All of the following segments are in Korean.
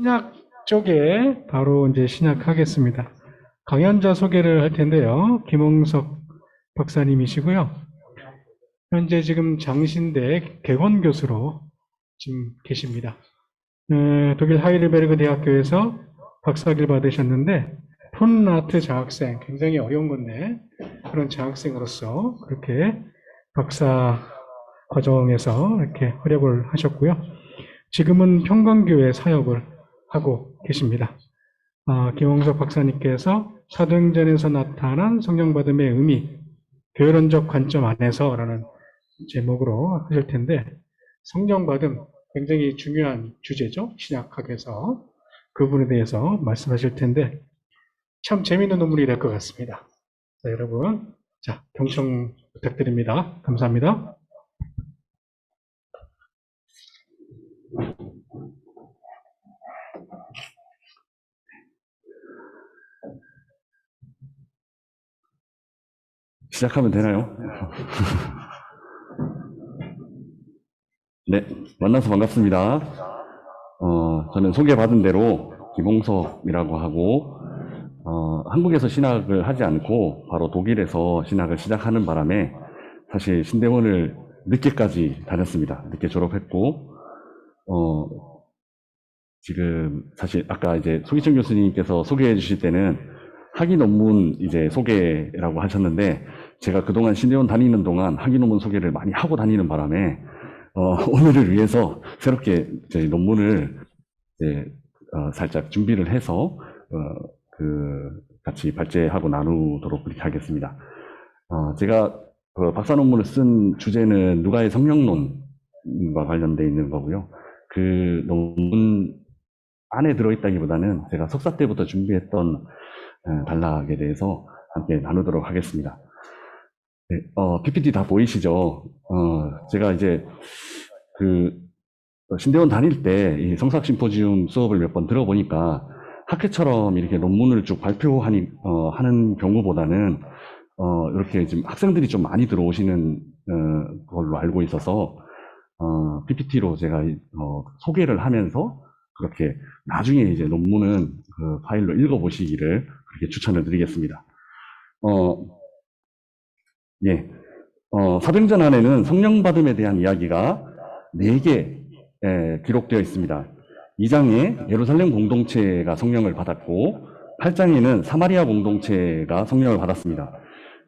신약 쪽에 바로 이제 신약하겠습니다. 강연자 소개를 할 텐데요. 김홍석 박사님이시고요. 현재 지금 장신대 객원 교수로 지금 계십니다. 독일 하이델베르그 대학교에서 박사학위를 받으셨는데 폰아트 장학생, 굉장히 어려운 건데 그런 장학생으로서 그렇게 박사 과정에서 이렇게 활약을 하셨고요. 지금은 평강교회 사역을 하고 계십니다. 김홍석 박사님께서 사도행전에서 나타난 성령받음의 의미, 교회론적 관점 안에서라는 제목으로 하실 텐데, 성령받음 굉장히 중요한 주제죠. 신약학에서 그 부분에 대해서 말씀하실 텐데 참 재미있는 논문이 될 것 같습니다. 자, 여러분, 자, 경청 부탁드립니다. 감사합니다. 시작하면 되나요? 네, 만나서 반갑습니다. 저는 소개받은 대로 김홍석이라고 하고, 한국에서 신학을 하지 않고 바로 독일에서 신학을 시작하는 바람에 사실 신대원을 늦게까지 다녔습니다. 늦게 졸업했고, 지금 사실 아까 이제 소기천 교수님께서 소개해 주실 때는 학위 논문 이제 소개라고 하셨는데 제가 그동안 신대원 다니는 동안 학위 논문 소개를 많이 하고 다니는 바람에 오늘을 위해서 새롭게 이제 논문을 이제 살짝 준비를 해서 같이 발제하고 나누도록 그렇게 하겠습니다. 제가 그 박사 논문을 쓴 주제는 누가의 성령론과 관련돼 있는 거고요. 그 논문 안에 들어있다기보다는 제가 석사 때부터 준비했던 단락에 대해서 함께 나누도록 하겠습니다. 네, PPT 다 보이시죠? 제가 이제 신대원 다닐 때 이 성사학 심포지움 수업을 몇 번 들어보니까 학회처럼 이렇게 논문을 쭉 하는 경우보다는 이렇게 지금 학생들이 좀 많이 들어오시는 걸로 알고 있어서 PPT로 제가 소개를 하면서 그렇게 나중에 이제 논문은 그 파일로 읽어보시기를 그렇게 추천을 드리겠습니다. 예. 사도행전 안에는 성령 받음에 대한 이야기가 4개 기록되어 있습니다. 2장에 예루살렘 공동체가 성령을 받았고 8장에는 사마리아 공동체가 성령을 받았습니다.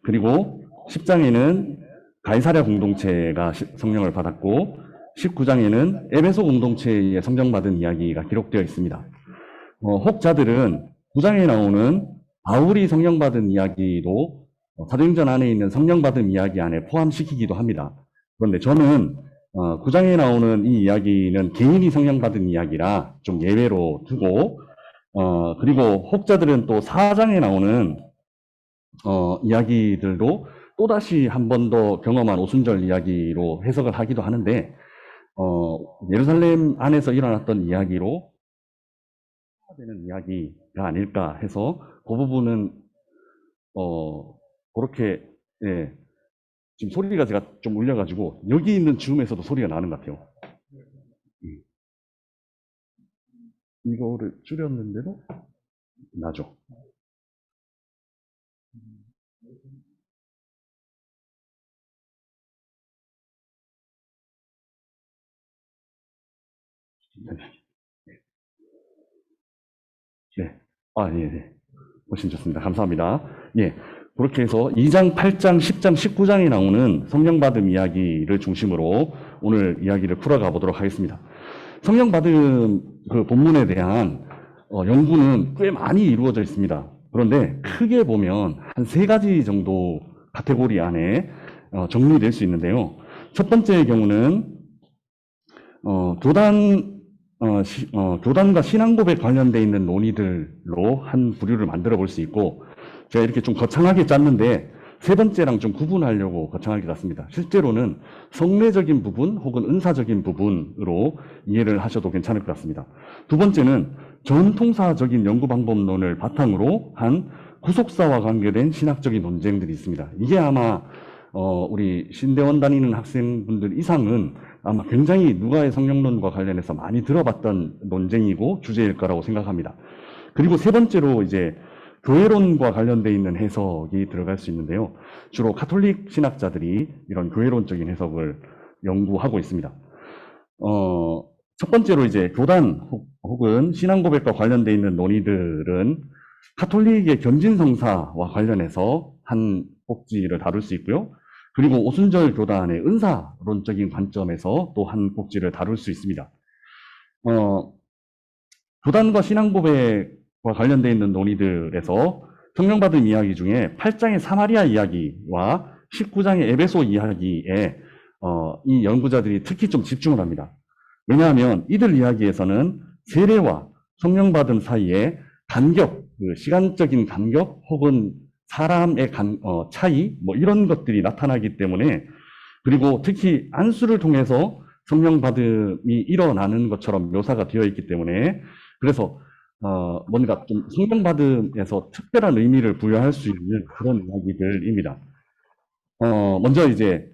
그리고 10장에는 가이사랴 공동체가 성령을 받았고 19장에는 에베소 공동체의 성령받은 이야기가 기록되어 있습니다. 혹자들은 9장에 나오는 바울이 성령받은 이야기도 사도행전 안에 있는 성령받은 이야기 안에 포함시키기도 합니다. 그런데 저는 9장에 나오는 이 이야기는 개인이 성령받은 이야기라 좀 예외로 두고 그리고 혹자들은 또 4장에 나오는 이야기들도 또다시 한 번 더 경험한 오순절 이야기로 해석을 하기도 하는데 예루살렘 안에서 일어났던 이야기로 되는 이야기가 아닐까 해서 그 부분은 그렇게 예, 지금 소리가 제가 좀 울려가지고 여기 있는 줌에서도 소리가 나는 것 같아요. 이거를 줄였는데도 나죠. 네. 예, 네. 훨씬 좋습니다. 감사합니다. 예. 그렇게 해서 2장, 8장, 10장, 19장에 나오는 성령받음 이야기를 중심으로 오늘 이야기를 풀어가 보도록 하겠습니다. 성령받음 그 본문에 대한 연구는 꽤 많이 이루어져 있습니다. 그런데 크게 보면 한 3가지 정도 카테고리 안에 정리될 수 있는데요. 첫 번째의 경우는 교단과 신앙 고백 관련되어 있는 논의들로 한 부류를 만들어 볼 수 있고, 제가 이렇게 좀 거창하게 짰는데, 3번째랑 좀 구분하려고 거창하게 짰습니다. 실제로는 성례적인 부분 혹은 은사적인 부분으로 이해를 하셔도 괜찮을 것 같습니다. 2번째는 전통사적인 연구 방법론을 바탕으로 한 구속사와 관계된 신학적인 논쟁들이 있습니다. 이게 아마 우리 신대원 다니는 학생분들 이상은 아마 굉장히 누가의 성령론과 관련해서 많이 들어봤던 논쟁이고 주제일 거라고 생각합니다. 그리고 세 번째로 이제 교회론과 관련되어 있는 해석이 들어갈 수 있는데요. 주로 가톨릭 신학자들이 이런 교회론적인 해석을 연구하고 있습니다. 첫 번째로 이제 교단 혹은 신앙 고백과 관련되어 있는 논의들은 가톨릭의 견진성사와 관련해서 한 꼭지를 다룰 수 있고요. 그리고 오순절 교단의 은사론적인 관점에서 또 한 꼭지를 다룰 수 있습니다. 교단과 신앙 고백과 관련되어 있는 논의들에서 성령받은 이야기 중에 8장의 사마리아 이야기와 19장의 에베소 이야기에 이 연구자들이 특히 좀 집중을 합니다. 왜냐하면 이들 이야기에서는 세례와 성령받음 사이에 간격, 그 시간적인 간격 혹은 사람의 차이 뭐 이런 것들이 나타나기 때문에, 그리고 특히 안수를 통해서 성령받음이 일어나는 것처럼 묘사가 되어 있기 때문에, 그래서 뭔가 좀 성령받음에서 특별한 의미를 부여할 수 있는 그런 이야기들입니다. 먼저 이제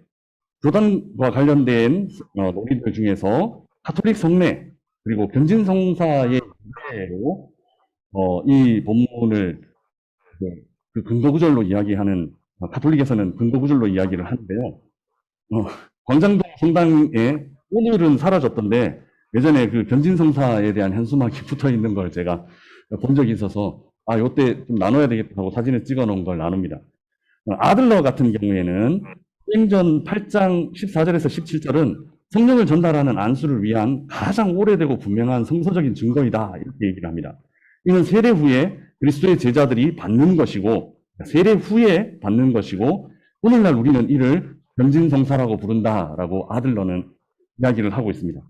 교단과 관련된 논의들 중에서 가톨릭 성례 그리고 견진성사의 문제로 이 본문을 그 근거구절로 이야기하는, 가톨릭에서는 근거구절로 이야기를 하는데요. 광장동 성당에 오늘은 사라졌던데 예전에 그 견진성사에 대한 현수막이 붙어 있는 걸 제가 본 적이 있어서 요때 좀 나눠야 되겠다 하고 사진을 찍어 놓은 걸 나눕니다. 아들러 같은 경우에는 사도행전 8장 14절에서 17절은 성령을 전달하는 안수를 위한 가장 오래되고 분명한 성서적인 증거이다 이렇게 얘기를 합니다. 이는 세례 후에 그리스도의 제자들이 받는 것이고, 세례 후에 받는 것이고, 오늘날 우리는 이를 견진성사라고 부른다라고 아들러는 이야기를 하고 있습니다.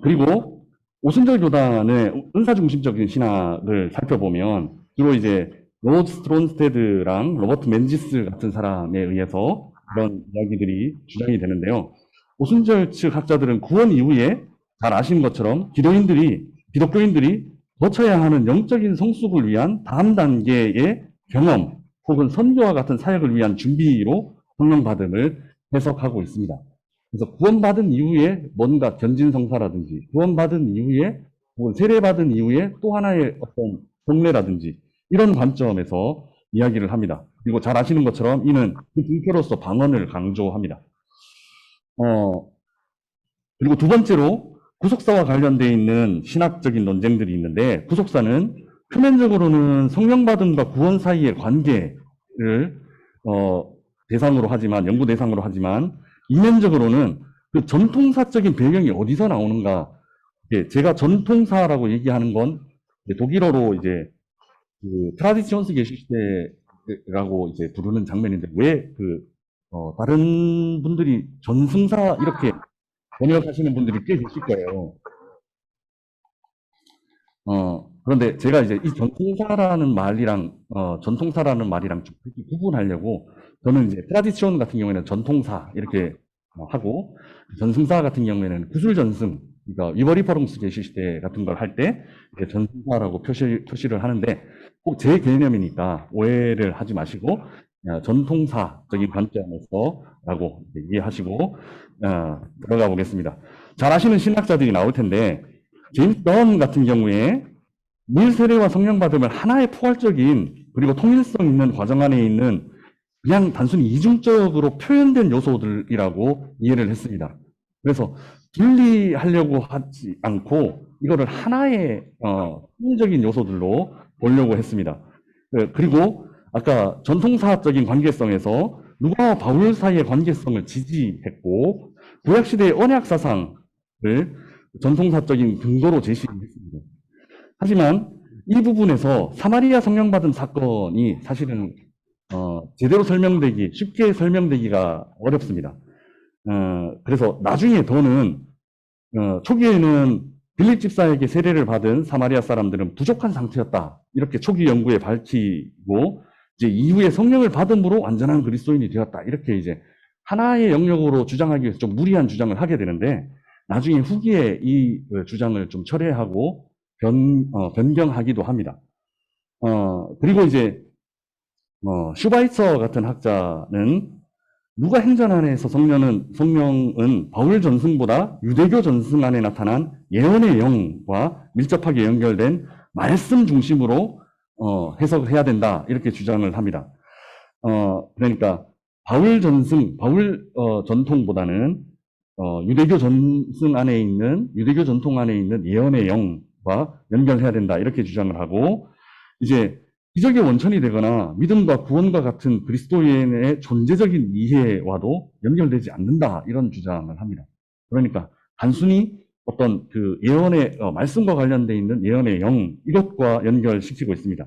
그리고 오순절 교단의 은사 중심적인 신학을 살펴보면 주로 이제 로버트 스트론스테드랑 로버트 맨지스 같은 사람에 의해서 그런 이야기들이 주장이 되는데요. 오순절 측 학자들은 구원 이후에 잘 아시는 것처럼 기독교인들이 거쳐야 하는 영적인 성숙을 위한 다음 단계의 경험 혹은 선교와 같은 사역을 위한 준비로 성령 받음을 해석하고 있습니다. 그래서 구원받은 이후에 뭔가 견진성사라든지 구원받은 이후에 혹은 세례받은 이후에 또 하나의 어떤 성례라든지 이런 관점에서 이야기를 합니다. 그리고 잘 아시는 것처럼 이는 그 등표로서 방언을 강조합니다. 그리고 두 번째로 구속사와 관련되어 있는 신학적인 논쟁들이 있는데, 구속사는 표면적으로는 성령받음과 구원 사이의 관계를 대상으로 하지만, 연구 대상으로 하지만, 이면적으로는 그 전통사적인 배경이 어디서 나오는가. 제가 전통사라고 얘기하는 건 독일어로 이제 그 트라디션스 게시슈테라고 이제 부르는 장면인데, 왜 다른 분들이 전승사 이렇게 번역하시는 분들이 꽤 계실 거예요. 그런데 제가 이제 이 전통사라는 말이랑, 전통사라는 말이랑 좀 구분하려고, 저는 이제 트라디션 같은 경우에는 전통사 이렇게 하고, 전승사 같은 경우에는 구술전승, 그러니까 위버리퍼rum스 게시시대 같은 걸 할 때 전승사라고 표시를 하는데, 꼭 제 개념이니까 오해를 하지 마시고, 전통사적인 관점에서 라고 이해하시고, 들어가 보겠습니다. 잘 아시는 신학자들이 나올 텐데, 제임스 던 같은 경우에 물 세례와 성령 받음을 하나의 포괄적인 그리고 통일성 있는 과정 안에 있는 그냥 단순히 이중적으로 표현된 요소들이라고 이해를 했습니다. 그래서 분리하려고 하지 않고 이거를 하나의 통일적인 요소들로 보려고 했습니다. 그리고 아까 전통사적인 관계성에서 누가와 바울 사이의 관계성을 지지했고, 구약시대의 언약사상을 전통사적인 근거로 제시했습니다. 하지만 이 부분에서 사마리아 성령받은 사건이 사실은 제대로 쉽게 설명되기가 어렵습니다. 그래서 나중에 더는 초기에는 빌립 집사에게 세례를 받은 사마리아 사람들은 부족한 상태였다, 이렇게 초기 연구에 밝히고, 이제 이후에 성령을 받음으로 완전한 그리스도인이 되었다, 이렇게 이제 하나의 영역으로 주장하기 위해서 좀 무리한 주장을 하게 되는데, 나중에 후기에 이 주장을 좀 철회하고 변경하기도 합니다. 그리고 이제 슈바이처 같은 학자는 누가 행전 안에서 성령은 바울 전승보다 유대교 전승 안에 나타난 예언의 영과 밀접하게 연결된 말씀 중심으로 해석을 해야 된다. 이렇게 주장을 합니다. 그러니까 바울 전통보다는 유대교 전통 안에 있는 예언의 영과 연결해야 된다. 이렇게 주장을 하고, 이제 기적의 원천이 되거나 믿음과 구원과 같은 그리스도인의 존재적인 이해와도 연결되지 않는다. 이런 주장을 합니다. 그러니까 단순히 어떤 그 예언의 말씀과 관련되어 있는 예언의 영, 이것과 연결시키고 있습니다.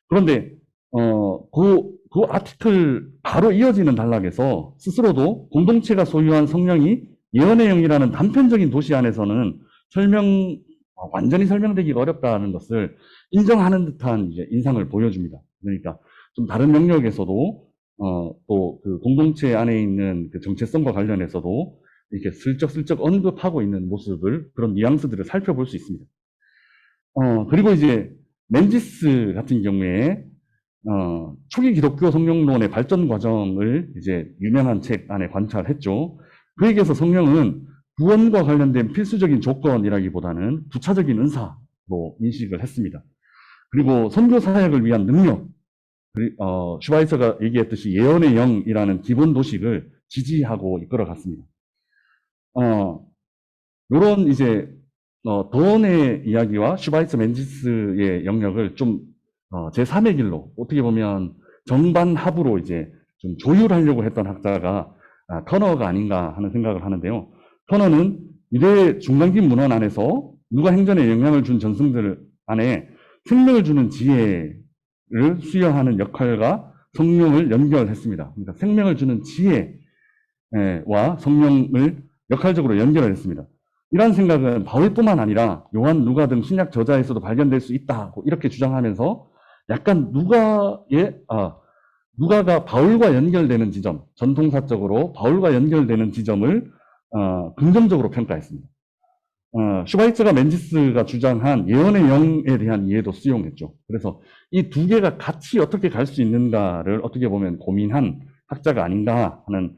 그런데 그 아티클 바로 이어지는 단락에서 스스로도 공동체가 소유한 성령이 예언의 영이라는 단편적인 도시 안에서는 완전히 설명되기가 어렵다는 것을 인정하는 듯한 이제 인상을 보여줍니다. 그러니까 좀 다른 영역에서도 또 그 공동체 안에 있는 그 정체성과 관련해서도 이렇게 슬쩍슬쩍 언급하고 있는 모습을, 그런 뉘앙스들을 살펴볼 수 있습니다. 그리고 이제 맨지스 같은 경우에 초기 기독교 성령론의 발전 과정을 이제 유명한 책 안에 관찰했죠. 그에게서 성령은 구원과 관련된 필수적인 조건이라기보다는 부차적인 은사로 인식을 했습니다. 그리고 선교 사역을 위한 능력, 슈바이처가 얘기했듯이 예언의 영이라는 기본 도식을 지지하고 이끌어갔습니다. 요런 이제 더원의 이야기와 슈바이처 맨지스의 영역을 좀 제3의 길로, 어떻게 보면 정반합으로 이제 좀 조율하려고 했던 학자가 터너가 아닌가 하는 생각을 하는데요. 터너는 유대 중간긴 문헌 안에서 누가 행전에 영향을 준 전승들 안에 생명을 주는 지혜를 수여하는 역할과 성령을 연결했습니다. 그러니까 생명을 주는 지혜와 성령을 역할적으로 연결했습니다. 이러한 생각은 바울뿐만 아니라 요한, 누가 등 신약 저자에서도 발견될 수 있다고 이렇게 주장하면서 약간 누가가 바울과 연결되는 지점, 전통사적으로 바울과 연결되는 지점을 긍정적으로 평가했습니다. 슈바이처가 맨지스가 주장한 예언의 영에 대한 이해도 수용했죠. 그래서 이 두 개가 같이 어떻게 갈 수 있는가를 어떻게 보면 고민한 학자가 아닌가 하는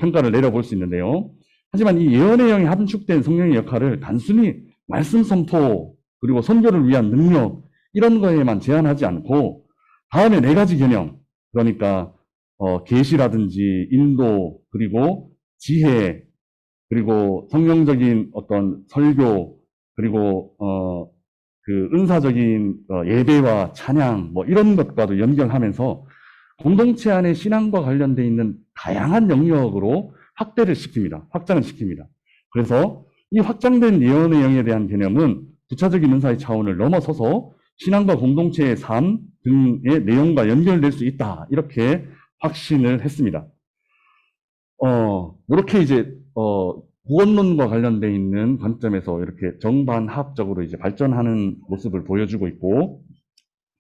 평가를 내려볼 수 있는데요. 하지만 이 예언의 영이 함축된 성령의 역할을 단순히 말씀 선포 그리고 선교를 위한 능력 이런 거에만 제한하지 않고 다음에 4가지 개념, 그러니까 계시라든지 인도, 그리고 지혜, 그리고 성령적인 어떤 설교, 그리고 그 은사적인 예배와 찬양 뭐 이런 것과도 연결하면서 공동체 안에 신앙과 관련되어 있는 다양한 영역으로 확장을 시킵니다. 그래서 이 확장된 예언의 영에 대한 개념은 부차적인 은사의 차원을 넘어서서 신앙과 공동체의 삶 등의 내용과 연결될 수 있다. 이렇게 확신을 했습니다. 이렇게 이제 구원론과 관련되어 있는 관점에서 이렇게 정반합적으로 이제 발전하는 모습을 보여주고 있고,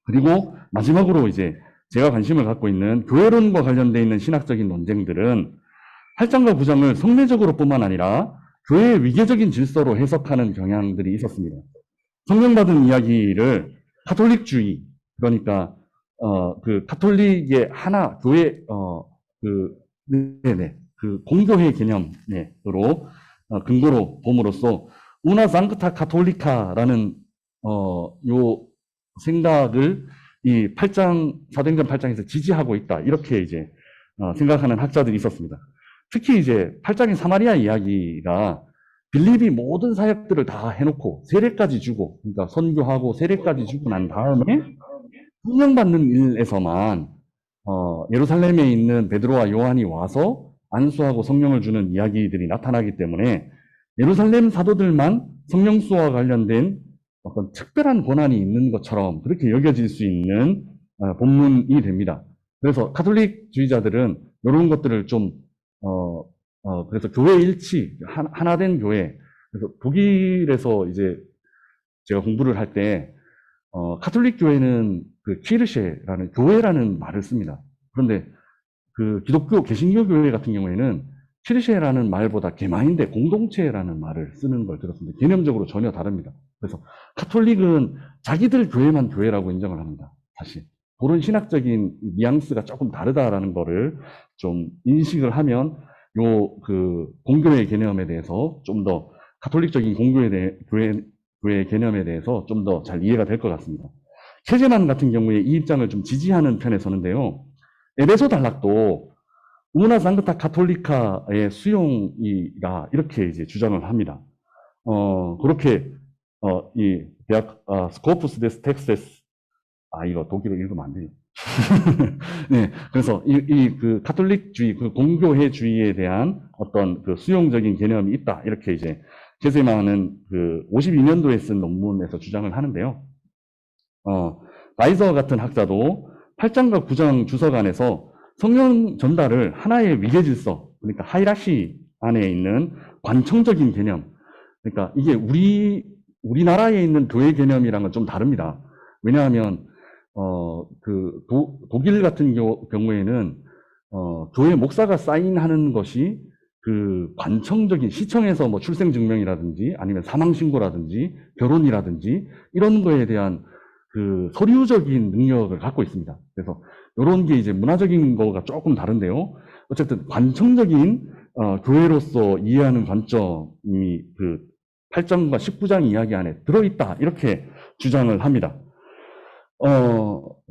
그리고 마지막으로 이제 제가 관심을 갖고 있는 교회론과 관련되어 있는 신학적인 논쟁들은 8장과 9장을 성례적으로 뿐만 아니라 교회의 위계적인 질서로 해석하는 경향들이 있었습니다. 성령받은 이야기를 카톨릭주의, 그러니까 그 카톨릭의 하나 교회 그 공교회 개념으로 근거로 봄으로써 우나 상크타 카톨리카라는 요 생각을 이 8장 사도행전 8장에서 지지하고 있다, 이렇게 이제 생각하는 학자들이 있었습니다. 특히 이제 8장의 사마리아 이야기가 빌립이 모든 사역들을 다 해놓고 세례까지 주고, 그러니까 선교하고 세례까지 주고 난 다음에 성령받는 일에서만 예루살렘에 있는 베드로와 요한이 와서 안수하고 성령을 주는 이야기들이 나타나기 때문에 예루살렘 사도들만 성령수와 관련된 어떤 특별한 권한이 있는 것처럼 그렇게 여겨질 수 있는 본문이 됩니다. 그래서 카톨릭주의자들은 이런 것들을 좀 그래서 교회 일치, 하나된 교회. 그래서 독일에서 이제 제가 공부를 할 때 카톨릭 교회는 그 키르셰라는 교회라는 말을 씁니다. 그런데 그 기독교 개신교 교회 같은 경우에는 키르셰라는 말보다 개마인데 공동체라는 말을 쓰는 걸 들었습니다. 개념적으로 전혀 다릅니다. 그래서 카톨릭은 자기들 교회만 교회라고 인정을 합니다. 사실 그런 신학적인 뉘앙스가 조금 다르다라는 거를 좀 인식을 하면 공교의 개념에 대해서 좀 더 가톨릭적인 교회 개념에 대해서 좀 더 잘 이해가 될 것 같습니다. 최재만 같은 경우에 이 입장을 좀 지지하는 편에 서는데요. 에베소 단락도 우나 상크타 카톨리카의 수용이라 이렇게 이제 주장을 합니다. 그렇게 이 대학 스코프스 데스 텍세스 이거 독일어 읽으면 안 돼요. 네, 그래서 그 가톨릭주의, 그 공교회주의에 대한 어떤 그 수용적인 개념이 있다. 이렇게 이제 제세만은 그 52년도에 쓴 논문에서 주장을 하는데요. 바이저 같은 학자도 8장과 9장 주석 안에서 성령 전달을 하나의 위계 질서, 그러니까 하이라시 안에 있는 관청적인 개념, 그러니까 이게 우리나라에 있는 교회 개념이랑은 좀 다릅니다. 왜냐하면 독일 같은 경우에는 교회 목사가 사인하는 것이 그 관청적인 시청에서 뭐 출생증명이라든지 아니면 사망신고라든지 결혼이라든지 이런 거에 대한 그 서류적인 능력을 갖고 있습니다. 그래서 이런 게 이제 문화적인 거가 조금 다른데요. 어쨌든 관청적인 교회로서 이해하는 관점이 그 8장과 19장 이야기 안에 들어있다. 이렇게 주장을 합니다.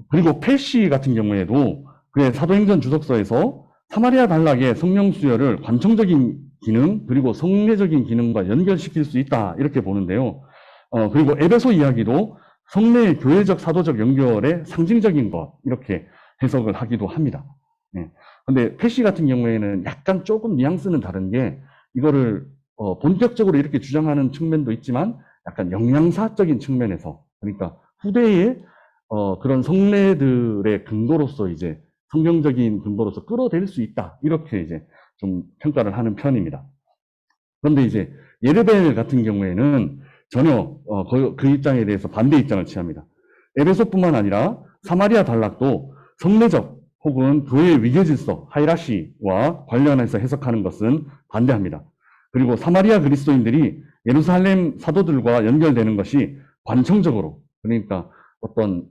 그리고 펠시 같은 경우에도 그의 사도행전 주석서에서 사마리아 단락의 성령 수혈을 관청적인 기능 그리고 성례적인 기능과 연결시킬 수 있다. 이렇게 보는데요. 그리고 에베소 이야기도 성례의 교회적 사도적 연결의 상징적인 것 이렇게 해석을 하기도 합니다. 근데 펠시 같은 경우에는 약간 조금 뉘앙스는 다른 게 이거를 본격적으로 이렇게 주장하는 측면도 있지만 약간 영양사적인 측면에서 그러니까 후대에 그런 성례들의 근거로서 이제 성경적인 근거로서 끌어들일 수 있다. 이렇게 이제 좀 평가를 하는 편입니다. 그런데 이제 예르벨 같은 경우에는 전혀 그 입장에 대해서 반대 입장을 취합니다. 에베소뿐만 아니라 사마리아 단락도 성례적 혹은 교회의 위계질서, 하이라시와 관련해서 해석하는 것은 반대합니다. 그리고 사마리아 그리스도인들이 예루살렘 사도들과 연결되는 것이 관청적으로 그러니까 어떤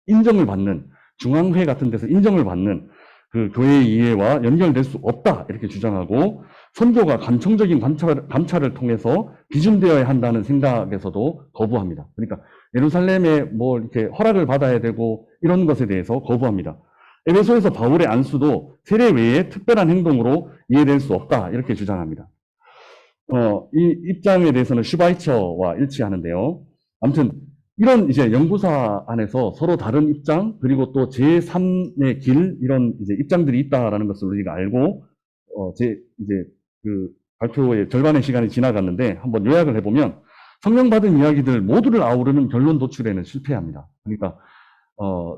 인정을 받는 중앙회 같은 데서 인정을 받는 그 교회의 이해와 연결될 수 없다 이렇게 주장하고 선교가 관청적인 감찰을 통해서 비준되어야 한다는 생각에서도 거부합니다. 그러니까 예루살렘에 뭐 이렇게 허락을 받아야 되고 이런 것에 대해서 거부합니다. 에베소에서 바울의 안수도 세례 외에 특별한 행동으로 이해될 수 없다 이렇게 주장합니다. 이 입장에 대해서는 슈바이처와 일치하는데요. 아무튼 이런 이제 연구사 안에서 서로 다른 입장 그리고 또 제3의 길 이런 이제 입장들이 있다라는 것을 우리가 알고 이제 그 발표의 절반의 시간이 지나갔는데 한번 요약을 해보면 성령 받은 이야기들 모두를 아우르는 결론 도출에는 실패합니다. 그러니까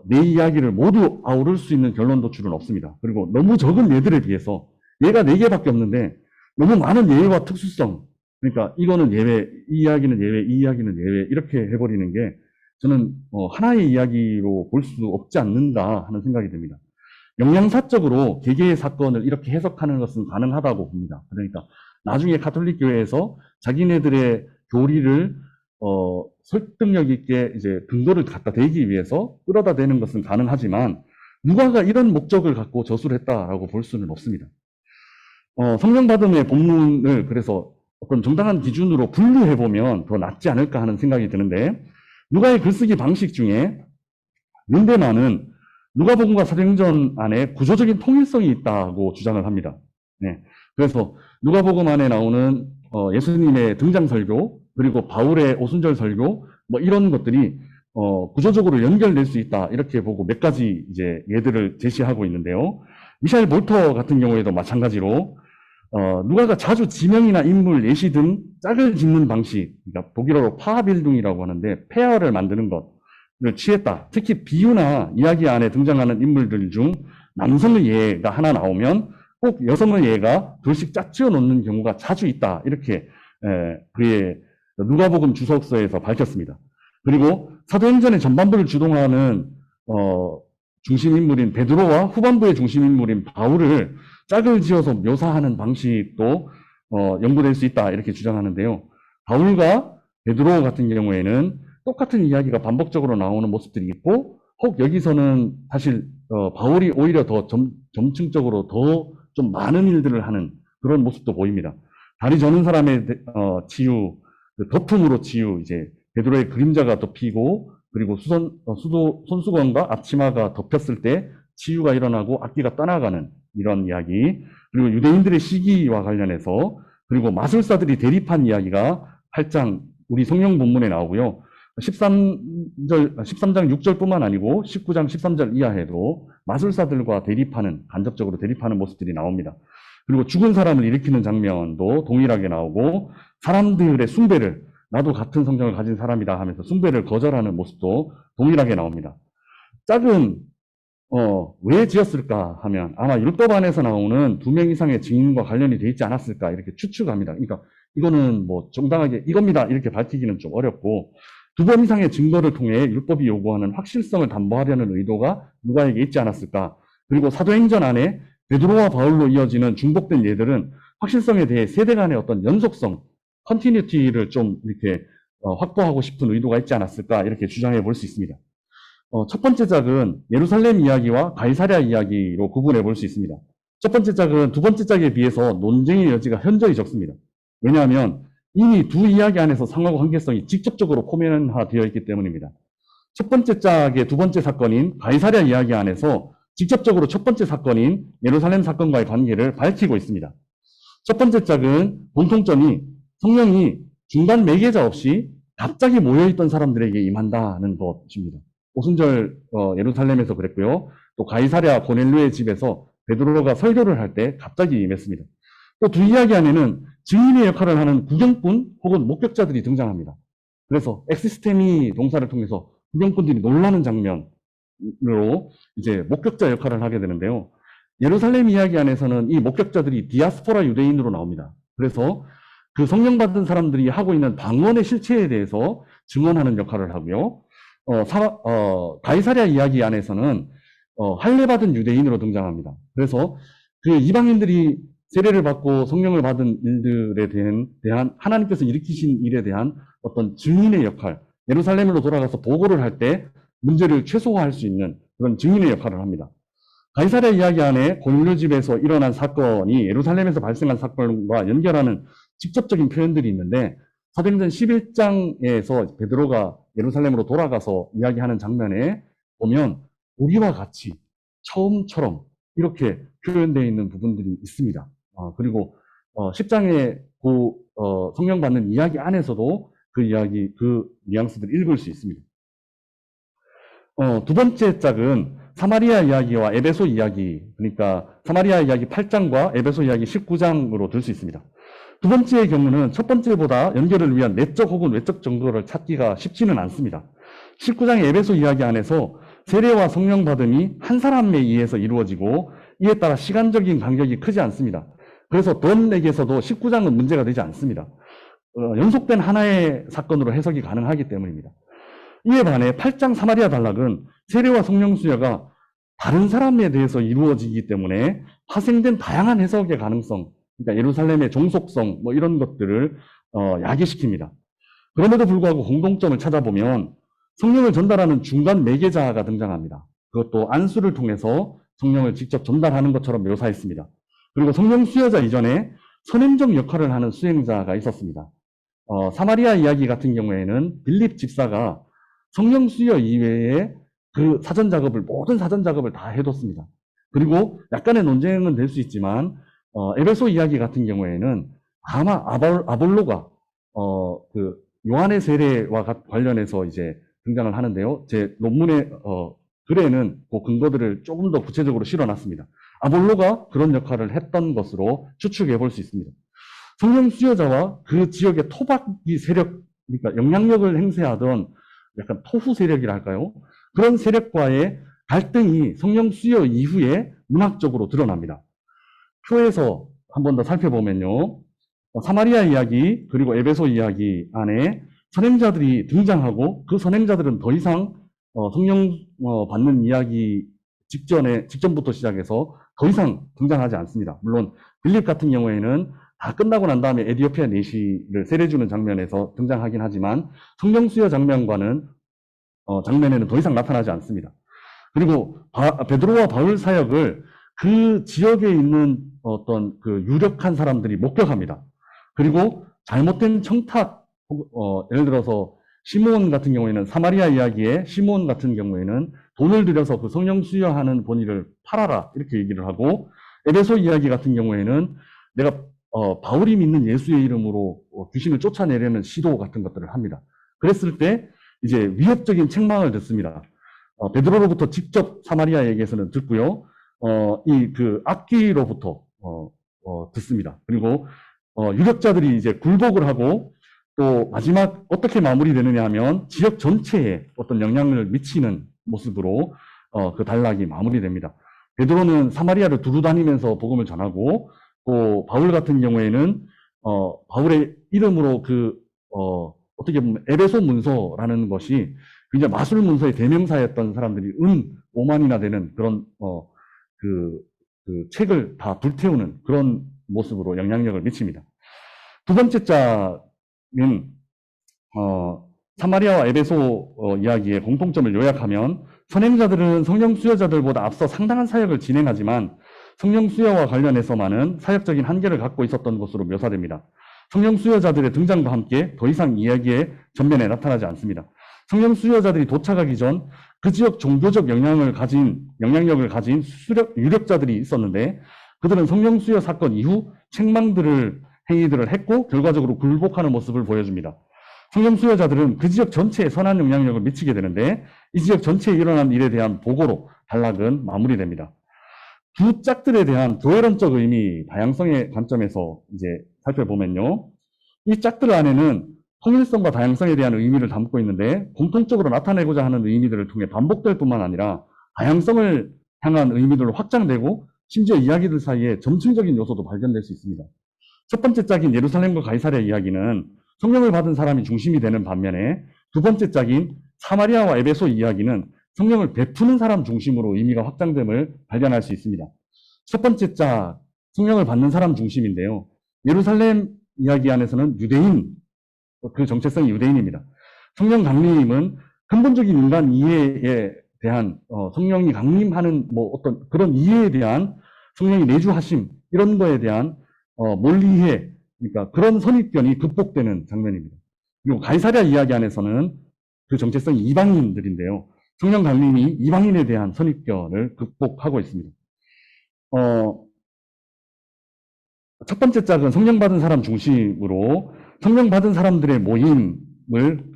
내 이야기를 모두 아우를 수 있는 결론 도출은 없습니다. 그리고 너무 적은 예들에 비해서 예가 4개밖에 없는데 너무 많은 예외와 특수성 그러니까 이거는 예외, 이 이야기는 예외, 이 이야기는 예외 이렇게 해버리는 게 저는 하나의 이야기로 볼 수 없지 않는다 하는 생각이 듭니다. 영양사적으로 개개의 사건을 이렇게 해석하는 것은 가능하다고 봅니다. 그러니까 나중에 가톨릭 교회에서 자기네들의 교리를 설득력 있게 이제 근거를 갖다 대기 위해서 끌어다 대는 것은 가능하지만 누가가 이런 목적을 갖고 저술을 했다라고 볼 수는 없습니다. 성령 받음의 본문을 그래서 어떤 정당한 기준으로 분류해보면 더 낫지 않을까 하는 생각이 드는데 누가의 글쓰기 방식 중에 른데만은 누가복음과 사도행전 안에 구조적인 통일성이 있다고 주장을 합니다. 네. 그래서 누가복음 안에 나오는 예수님의 등장 설교 그리고 바울의 오순절 설교 뭐 이런 것들이 구조적으로 연결될 수 있다 이렇게 보고 몇 가지 이제 예들을 제시하고 있는데요. 미샤엘 볼터 같은 경우에도 마찬가지로 누가가 자주 지명이나 인물, 예시 등 짝을 짓는 방식, 그러니까 독일어로 파하빌둥이라고 하는데 페어를 만드는 것을 취했다. 특히 비유나 이야기 안에 등장하는 인물들 중 남성의 예가 하나 나오면 꼭 여성의 예가 둘씩 짝지어 놓는 경우가 자주 있다. 이렇게 그의 누가복음 주석서에서 밝혔습니다. 그리고 사도행전의 전반부를 주동하는 중심인물인 베드로와 후반부의 중심인물인 바울을 짝을 지어서 묘사하는 방식도 연구될 수 있다 이렇게 주장하는데요. 바울과 베드로 같은 경우에는 똑같은 이야기가 반복적으로 나오는 모습들이 있고, 혹 여기서는 사실 바울이 오히려 더 점층적으로 더 좀 많은 일들을 하는 그런 모습도 보입니다. 다리 저는 사람의 치유, 그 거품으로 치유, 이제 베드로의 그림자가 덮이고, 그리고 손수건과 앞치마가 덮였을 때 치유가 일어나고 악기가 떠나가는 이런 이야기, 그리고 유대인들의 시기와 관련해서, 그리고 마술사들이 대립한 이야기가 8장 우리 성령 본문에 나오고요. 13장 6절뿐만 아니고 19장 13절 이하에도 마술사들과 간접적으로 대립하는 모습들이 나옵니다. 그리고 죽은 사람을 일으키는 장면도 동일하게 나오고, 사람들의 숭배를, 나도 같은 성경을 가진 사람이다 하면서 숭배를 거절하는 모습도 동일하게 나옵니다. 짝은 왜 지었을까 하면 아마 율법 안에서 나오는 2명 이상의 증인과 관련이 되어 있지 않았을까 이렇게 추측합니다. 그러니까 이거는 뭐 정당하게 이겁니다 이렇게 밝히기는 좀 어렵고, 2번 이상의 증거를 통해 율법이 요구하는 확실성을 담보하려는 의도가 누가에게 있지 않았을까. 그리고 사도행전 안에 베드로와 바울로 이어지는 중복된 예들은 확실성에 대해 세대 간의 어떤 연속성, 컨티뉴티를 좀 이렇게 확보하고 싶은 의도가 있지 않았을까 이렇게 주장해 볼 수 있습니다. 첫 번째 짝은 예루살렘 이야기와 가이사랴 이야기로 구분해 볼 수 있습니다. 첫 번째 짝은 두 번째 짝에 비해서 논쟁의 여지가 현저히 적습니다. 왜냐하면 이미 두 이야기 안에서 상호 관계성이 직접적으로 포면화되어 있기 때문입니다. 첫 번째 짝의 두 번째 사건인 가이사랴 이야기 안에서 직접적으로 첫 번째 사건인 예루살렘 사건과의 관계를 밝히고 있습니다. 첫 번째 짝은 공통점이 성령이 중간 매개자 없이 갑자기 모여있던 사람들에게 임한다는 것입니다. 오순절 예루살렘에서 그랬고요. 또 가이사랴 고넬료의 집에서 베드로가 설교를 할 때 갑자기 임했습니다. 또 두 이야기 안에는 증인의 역할을 하는 구경꾼 혹은 목격자들이 등장합니다. 그래서 엑시스테미 동사를 통해서 구경꾼들이 놀라는 장면으로 이제 목격자 역할을 하게 되는데요. 예루살렘 이야기 안에서는 이 목격자들이 디아스포라 유대인으로 나옵니다. 그래서 그 성령 받은 사람들이 하고 있는 방언의 실체에 대해서 증언하는 역할을 하고요. 가이사랴 이야기 안에서는 할례받은 유대인으로 등장합니다. 그래서 그 이방인들이 세례를 받고 성령을 받은 일들에 대한 하나님께서 일으키신 일에 대한 어떤 증인의 역할, 예루살렘으로 돌아가서 보고를 할 때 문제를 최소화할 수 있는 그런 증인의 역할을 합니다. 가이사랴 이야기 안에 고넬료 집에서 일어난 사건이 예루살렘에서 발생한 사건과 연결하는 직접적인 표현들이 있는데, 사도행전 11장에서 베드로가 예루살렘으로 돌아가서 이야기하는 장면에 보면 우리와 같이 처음처럼 이렇게 표현되어 있는 부분들이 있습니다. 그리고 10장의 성령 받는 이야기 안에서도 그 이야기, 그 뉘앙스들을 읽을 수 있습니다. 두 번째 짝은 사마리아 이야기와 에베소 이야기, 그러니까 사마리아 이야기 8장과 에베소 이야기 19장으로 들 수 있습니다. 두 번째의 경우는 첫 번째보다 연결을 위한 내적 혹은 외적 정도를 찾기가 쉽지는 않습니다. 19장의 에베소 이야기 안에서 세례와 성령 받음이 한 사람에 의해서 이루어지고 이에 따라 시간적인 간격이 크지 않습니다. 그래서 돈에게서도 19장은 문제가 되지 않습니다. 연속된 하나의 사건으로 해석이 가능하기 때문입니다. 이에 반해 8장 사마리아 단락은 세례와 성령 수여가 다른 사람에 대해서 이루어지기 때문에 파생된 다양한 해석의 가능성, 그러니까 예루살렘의 종속성, 뭐 이런 것들을 야기시킵니다. 그럼에도 불구하고 공동점을 찾아보면 성령을 전달하는 중간 매개자가 등장합니다. 그것도 안수를 통해서 성령을 직접 전달하는 것처럼 묘사했습니다. 그리고 성령 수여자 이전에 선행적 역할을 하는 수행자가 있었습니다. 사마리아 이야기 같은 경우에는 빌립 집사가 성령 수여 이외에 그 모든 사전 작업을 다 해뒀습니다. 그리고 약간의 논쟁은 될 수 있지만, 에베소 이야기 같은 경우에는 아마 아볼로가, 그 요한의 세례와 관련해서 이제 등장을 하는데요. 제 논문의, 글에는 그 근거들을 조금 더 구체적으로 실어놨습니다. 아볼로가 그런 역할을 했던 것으로 추측해 볼 수 있습니다. 성령 수여자와 그 지역의 토박이 세력, 그러니까 영향력을 행사하던 약간 토후 세력이랄까요? 그런 세력과의 갈등이 성령 수여 이후에 문학적으로 드러납니다. 표에서 한 번 더 살펴보면요. 사마리아 이야기 그리고 에베소 이야기 안에 선행자들이 등장하고 그 선행자들은 더 이상 성령 받는 이야기 직전부터 시작해서 더 이상 등장하지 않습니다. 물론 빌립 같은 경우에는 다 끝나고 난 다음에 에디오피아 내시를 세례주는 장면에서 등장하긴 하지만 성령 수여 장면과는 장면에는 더 이상 나타나지 않습니다. 그리고 베드로와 바울 사역을 그 지역에 있는 어떤 그 유력한 사람들이 목격합니다. 그리고 잘못된 청탁, 예를 들어서 시므온 같은 경우에는 사마리아 이야기에 시므온 같은 경우에는 돈을 들여서 그 성령 수여하는 본의를 팔아라 이렇게 얘기를 하고, 에베소 이야기 같은 경우에는 내가 바울이 믿는 예수의 이름으로 귀신을 쫓아내려는 시도 같은 것들을 합니다. 그랬을 때 이제 위협적인 책망을 듣습니다. 베드로로부터 직접 사마리아에게서는 듣고요. 이 그 악귀로부터 듣습니다. 그리고 유력자들이 이제 굴복을 하고, 또 마지막 어떻게 마무리되느냐 하면 지역 전체에 어떤 영향을 미치는 모습으로 그 단락이 마무리됩니다. 베드로는 사마리아를 두루 다니면서 복음을 전하고, 또 바울 같은 경우에는 바울의 이름으로 어떻게 보면 에베소 문서라는 것이 굉장히 마술 문서의 대명사였던 사람들이 5만이나 되는 그런 그 책을 다 불태우는 그런 모습으로 영향력을 미칩니다. 두 번째 짝은 사마리아와 에베소 이야기의 공통점을 요약하면, 선행자들은 성령 수여자들보다 앞서 상당한 사역을 진행하지만 성령 수여와 관련해서만은 사역적인 한계를 갖고 있었던 것으로 묘사됩니다. 성령 수여자들의 등장과 함께 더 이상 이야기의 전면에 나타나지 않습니다. 성령 수여자들이 도착하기 전 그 지역 종교적 영향력을 가진 유력자들이 있었는데, 그들은 성령 수여 사건 이후 행위들을 했고 결과적으로 굴복하는 모습을 보여줍니다. 성령 수여자들은 그 지역 전체에 선한 영향력을 미치게 되는데, 이 지역 전체에 일어난 일에 대한 보고로 단락은 마무리됩니다. 두 짝들에 대한 교회론적 의미, 다양성의 관점에서 이제 살펴보면요, 이 짝들 안에는 통일성과 다양성에 대한 의미를 담고 있는데, 공통적으로 나타내고자 하는 의미들을 통해 반복될 뿐만 아니라 다양성을 향한 의미들로 확장되고, 심지어 이야기들 사이에 점층적인 요소도 발견될 수 있습니다. 첫 번째 짝인 예루살렘과 가이사랴 이야기는 성령을 받은 사람이 중심이 되는 반면에, 두 번째 짝인 사마리아와 에베소 이야기는 성령을 베푸는 사람 중심으로 의미가 확장됨을 발견할 수 있습니다. 첫 번째 짝, 성령을 받는 사람 중심인데요, 예루살렘 이야기 안에서는 유대인, 그 정체성이 유대인입니다. 성령 강림은 근본적인 인간 이해에 대한 성령이 강림하는 어떤 그런 이해에 대한 성령이 내주하심, 이런 거에 대한 몰리해, 그러니까 그런 선입견이 극복되는 장면입니다. 그리고 가이사랴 이야기 안에서는 그 정체성이 이방인들인데요, 성령 강림이 이방인에 대한 선입견을 극복하고 있습니다. 첫 번째 짝은 성령 받은 사람 중심으로 성령 받은 사람들의 모임을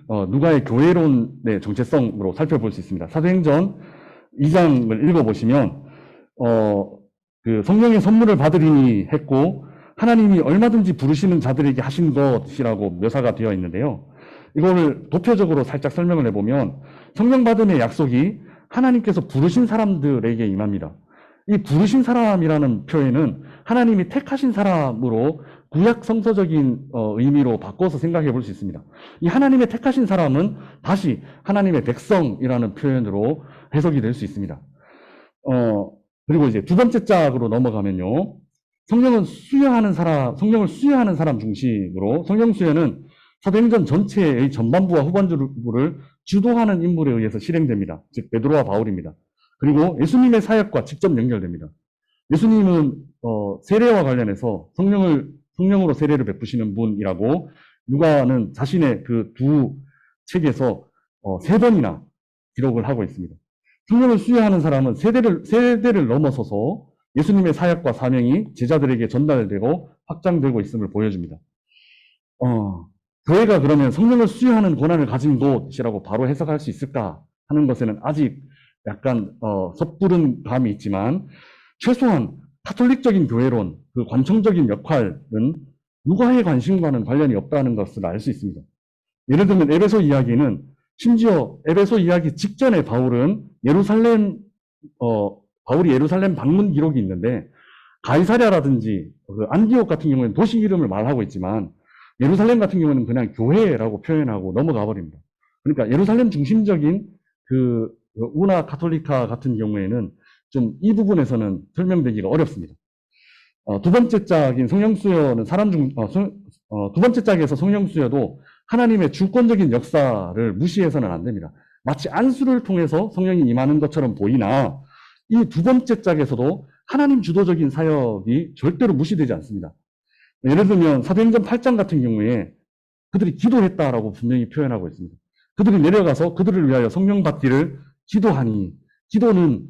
누가의 교회론의 정체성으로 살펴볼 수 있습니다. 사도행전 2장을 읽어보시면 그 성령의 선물을 받으리니 했고 하나님이 얼마든지 부르시는 자들에게 하신 것이라고 묘사가 되어 있는데요, 이거를 도표적으로 살짝 설명을 해보면 성령 받음의 약속이 하나님께서 부르신 사람들에게 임합니다. 이 부르신 사람이라는 표현은 하나님이 택하신 사람으로 구약 성서적인 의미로 바꿔서 생각해 볼 수 있습니다. 이 하나님의 택하신 사람은 다시 하나님의 백성이라는 표현으로 해석이 될 수 있습니다. 그리고 이제 두 번째 짝으로 넘어가면요, 성령을 수여하는 사람 중심으로, 성령 수여는 사도행전 전체의 전반부와 후반부를 주도하는 인물에 의해서 실행됩니다. 즉 베드로와 바울입니다. 그리고 예수님의 사역과 직접 연결됩니다. 예수님은 세례와 관련해서 성령으로 세례를 베푸시는 분이라고 누가는 자신의 그 두 책에서 3번이나 기록을 하고 있습니다. 성령을 수여하는 사람은 세대를 넘어서서 예수님의 사역과 사명이 제자들에게 전달되고 확장되고 있음을 보여줍니다. 교회가 그러면 성령을 수여하는 권한을 가진 곳이라고 바로 해석할 수 있을까 하는 것에는 아직 약간 섣부른 감이 있지만, 최소한 카톨릭적인 교회론, 그 관청적인 역할은 누가의 관심과는 관련이 없다는 것을 알 수 있습니다. 예를 들면 에베소 이야기는, 심지어 에베소 이야기 직전에 바울이 예루살렘 방문 기록이 있는데, 가이사랴라든지 안디옥 같은 경우에는 도시 이름을 말하고 있지만 예루살렘 같은 경우는 그냥 교회라고 표현하고 넘어가 버립니다. 그러니까 예루살렘 중심적인 그 우나 카톨리카 같은 경우에는 좀 이 부분에서는 설명되기가 어렵습니다. 두 번째 짝인 성령수여는 두 번째 짝에서 성령수여도 하나님의 주권적인 역사를 무시해서는 안 됩니다. 마치 안수를 통해서 성령이 임하는 것처럼 보이나 이 두 번째 짝에서도 하나님 주도적인 사역이 절대로 무시되지 않습니다. 예를 들면 사도행전 8장 같은 경우에 그들이 기도했다라고 분명히 표현하고 있습니다. 그들이 내려가서 그들을 위하여 성령 받기를 기도하니, 기도는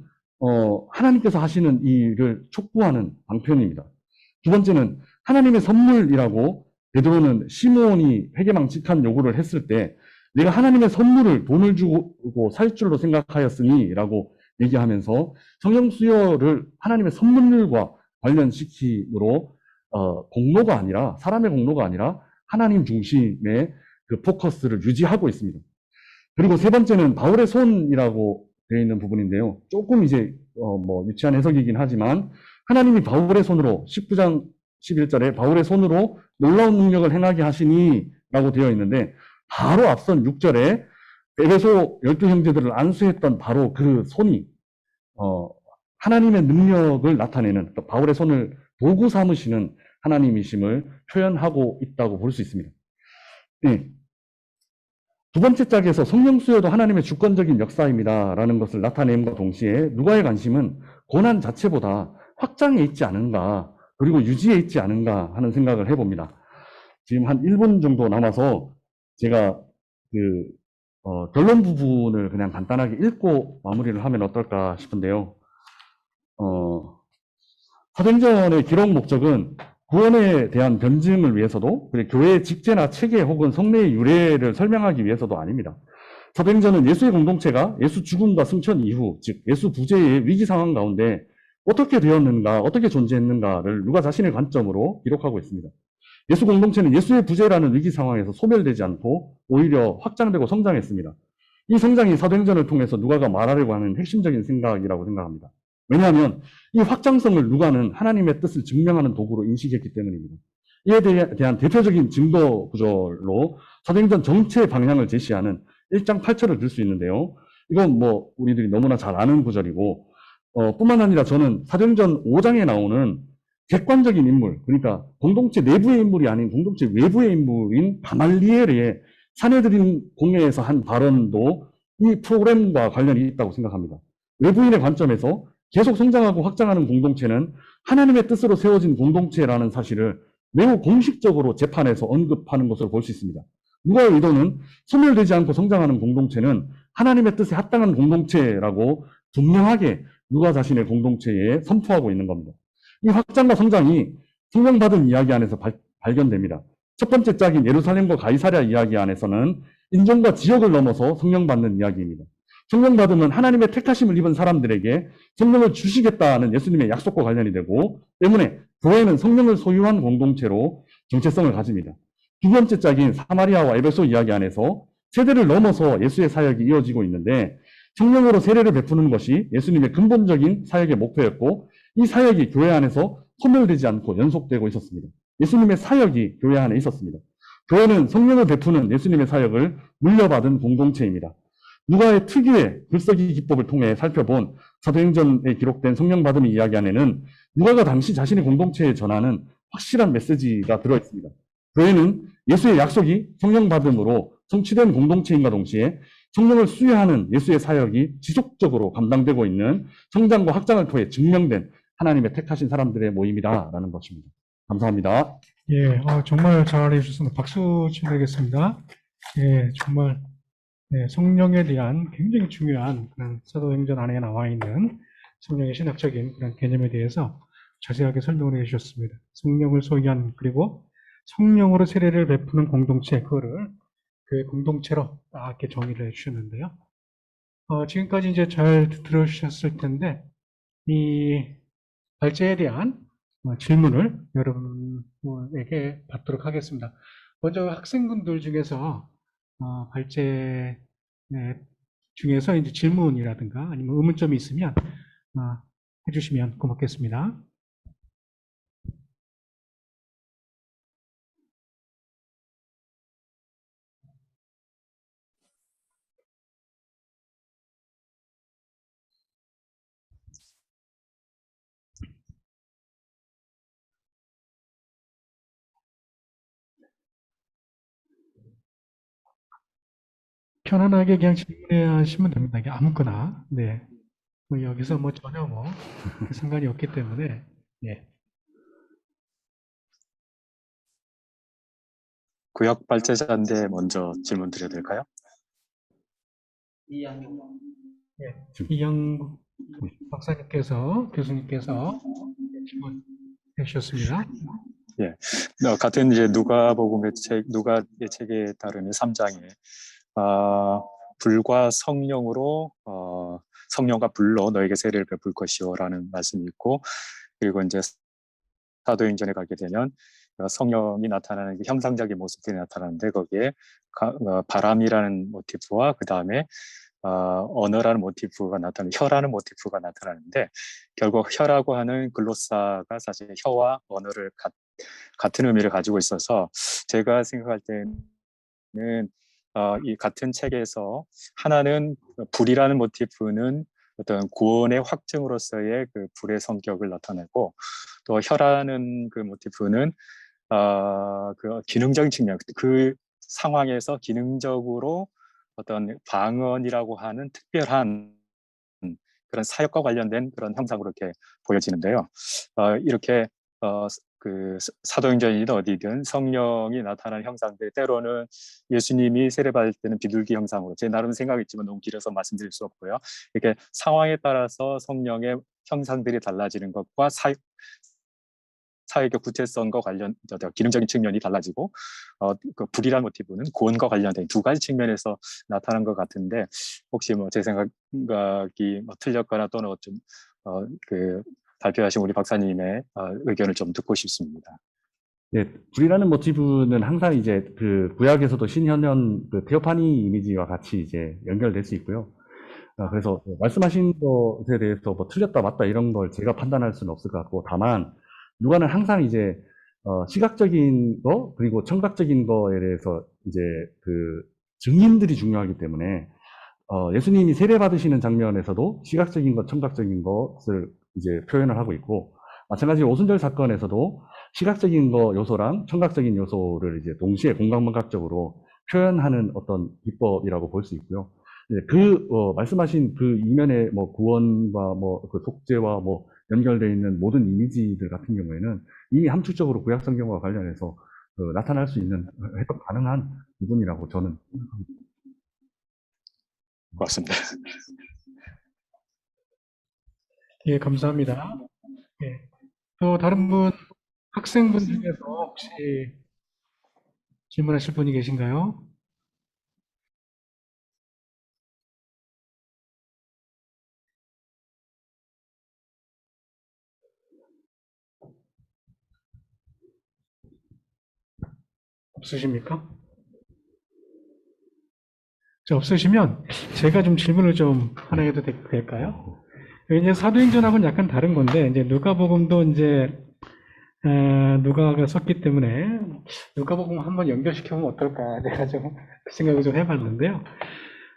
하나님께서 하시는 일을 촉구하는 방편입니다. 두 번째는 하나님의 선물이라고 베드로는 시몬이 회개망측한 요구를 했을 때 내가 하나님의 선물을 돈을 주고 살 줄로 생각하였으니 라고 얘기하면서 성령 수여를 하나님의 선물과 관련시키므로 공로가 아니라 사람의 공로가 아니라 하나님 중심의 그 포커스를 유지하고 있습니다. 그리고 세 번째는 바울의 손이라고 되어 있는 부분인데요. 조금 이제 유치한 해석이긴 하지만 하나님이 바울의 손으로 19장 11절에 바울의 손으로 놀라운 능력을 행하게 하시니 라고 되어 있는데 바로 앞선 6절에 에베소 12형제들을 안수했던 바로 그 손이 하나님의 능력을 나타내는 바울의 손을 도구 삼으시는 하나님이심을 표현하고 있다고 볼 수 있습니다. 네. 두 번째 짝에서 성령 수여도 하나님의 주권적인 역사입니다라는 것을 나타냄과 동시에 누가의 관심은 고난 자체보다 확장에 있지 않은가 그리고 유지에 있지 않은가 하는 생각을 해봅니다. 지금 한 1분 정도 남아서 제가 결론 부분을 그냥 간단하게 읽고 마무리를 하면 어떨까 싶은데요. 사도행전의 기록 목적은 구원에 대한 변증을 위해서도 교회의 직제나 체계 혹은 성례의 유래를 설명하기 위해서도 아닙니다. 사도행전은 예수의 공동체가 예수 죽음과 승천 이후, 즉 예수 부재의 위기 상황 가운데 어떻게 되었는가, 어떻게 존재했는가를 누가 자신의 관점으로 기록하고 있습니다. 예수 공동체는 예수의 부재라는 위기 상황에서 소멸되지 않고 오히려 확장되고 성장했습니다. 이 성장이 사도행전을 통해서 누가가 말하려고 하는 핵심적인 생각이라고 생각합니다. 왜냐하면 이 확장성을 누가는 하나님의 뜻을 증명하는 도구로 인식했기 때문입니다. 이에 대한 대표적인 증거 구절로 사도행전 전체 방향을 제시하는 1장 8절을 들 수 있는데요. 이건 우리들이 너무나 잘 아는 구절이고 뿐만 아니라 저는 사도행전 5장에 나오는 객관적인 인물, 그러니까 공동체 내부의 인물이 아닌 공동체 외부의 인물인 가말리엘의 사내들인 공회에서 한 발언도 이 프로그램과 관련이 있다고 생각합니다. 외부인의 관점에서 계속 성장하고 확장하는 공동체는 하나님의 뜻으로 세워진 공동체라는 사실을 매우 공식적으로 재판에서 언급하는 것으로 볼 수 있습니다. 누가의 의도는 소멸되지 않고 성장하는 공동체는 하나님의 뜻에 합당한 공동체라고 분명하게 누가 자신의 공동체에 선포하고 있는 겁니다. 이 확장과 성장이 성령받은 이야기 안에서 발견됩니다. 첫 번째 짝인 예루살렘과 가이사랴 이야기 안에서는 인종과 지역을 넘어서 성령받는 이야기입니다. 성령받음은 하나님의 택하심을 입은 사람들에게 성령을 주시겠다는 예수님의 약속과 관련이 되고 때문에 교회는 성령을 소유한 공동체로 정체성을 가집니다. 두 번째 짝인 사마리아와 에베소 이야기 안에서 세대를 넘어서 예수의 사역이 이어지고 있는데 성령으로 세례를 베푸는 것이 예수님의 근본적인 사역의 목표였고 이 사역이 교회 안에서 소멸되지 않고 연속되고 있었습니다. 예수님의 사역이 교회 안에 있었습니다. 교회는 성령을 베푸는 예수님의 사역을 물려받은 공동체입니다. 누가의 특유의 글쓰기 기법을 통해 살펴본 사도행전에 기록된 성령 받음의 이야기 안에는 누가가 당시 자신의 공동체에 전하는 확실한 메시지가 들어있습니다. 교회는 예수의 약속이 성령 받음으로 성취된 공동체인과 동시에 성령을 수여하는 예수의 사역이 지속적으로 감당되고 있는 성장과 확장을 통해 증명된 하나님의 택하신 사람들의 모임이다라는 것입니다. 감사합니다. 예, 정말 잘 해주셨습니다. 박수 쳐드리겠습니다. 예, 정말 성령에 대한 굉장히 중요한 그런 사도행전 안에 나와 있는 성령의 신학적인 그런 개념에 대해서 자세하게 설명을 해주셨습니다. 성령을 소유한 그리고 성령으로 세례를 베푸는 공동체, 그거를 교회 공동체로 딱 이렇게 정의를 해주셨는데요. 지금까지 이제 잘 들으셨을 텐데 이 발제에 대한 질문을 여러분에게 받도록 하겠습니다. 먼저 학생분들 중에서 발제 중에서 이제 질문이라든가 아니면 의문점이 있으면 해주시면 고맙겠습니다. 편안하게 그냥 질문해 하시면 됩니다. 이게 아무거나. 네. 뭐 여기서 뭐 전혀 뭐 상관이 없기 때문에. 예. 구역 발제자인데 먼저 질문 드려도 될까요? 예. 이영 교수님께서 질문해 주셨습니다. 예. 같은 이제 누가의 책에 따르면 3장에 불과 성령으로 성령과 불로 너에게 세례를 베풀 것이요라는 말씀이 있고, 그리고 이제 사도행전에 가게 되면 성령이 나타나는 그 형상적인 모습들이 나타나는데, 거기에 바람이라는 모티프와 그 다음에 언어라는 모티프가 나타나는, 혀라는 모티프가 나타나는데, 결국 혀라고 하는 글로사가 사실 혀와 언어를 같은 의미를 가지고 있어서, 제가 생각할 때는 이 같은 책에서 하나는 불이라는 모티프는 어떤 구원의 확증으로서의 그 불의 성격을 나타내고, 또 혀라는 그 모티프는 그 기능적인 측면, 그 상황에서 기능적으로 어떤 방언이라고 하는 특별한 그런 사역과 관련된 그런 형상으로 이렇게 보여지는데요. 이렇게 그 사도행전이든 어디든 성령이 나타나는 형상들, 때로는 예수님이 세례받을 때는 비둘기 형상으로, 제 나름 생각이 있지만 너무 길어서 말씀드릴 수 없고요. 이렇게 상황에 따라서 성령의 형상들이 달라지는 것과 사역의 구체성과 관련 기능적인 측면이 달라지고, 그 불이라는 모티브는 구원과 관련된 두 가지 측면에서 나타난 것 같은데, 혹시 뭐 제 생각이 뭐 틀렸거나 또는 좀 그 발표하신 우리 박사님의 의견을 좀 듣고 싶습니다. 예, 불이라는 모티브는 항상 이제 그 구약에서도 신현현 그 테오파니 이미지와 같이 이제 연결될 수 있고요. 그래서 말씀하신 것에 대해서 뭐 틀렸다 맞다 이런 걸 제가 판단할 수는 없을 것 같고, 다만 누가는 항상 이제 시각적인 거 그리고 청각적인 거에 대해서 이제 그 증인들이 중요하기 때문에 예수님이 세례 받으시는 장면에서도 시각적인 것, 청각적인 것을 이제 표현을 하고 있고, 마찬가지로 오순절 사건에서도 시각적인 거 요소랑 청각적인 요소를 이제 동시에 공감각적으로 표현하는 어떤 기법이라고 볼 수 있고요. 말씀하신 그 이면에 뭐 구원과 뭐 그 속죄와 뭐 연결되어 있는 모든 이미지들 같은 경우에는 이미 함축적으로 구약 성경과 관련해서 나타날 수 있는 해석 가능한 부분이라고 저는 생각합니다. 고맙습니다. 예, 감사합니다. 예. 또 다른 분, 학생분 중에서 혹시 질문하실 분이 계신가요? 없으십니까? 자, 없으시면 제가 좀 질문을 좀 하나 해도 될까요? 이제 사도행전하고는 약간 다른 건데, 이제 누가복음도 이제 누가가 썼기 때문에 누가복음 한번 연결시켜보면 어떨까 내가 좀 그 생각을 좀 해봤는데요.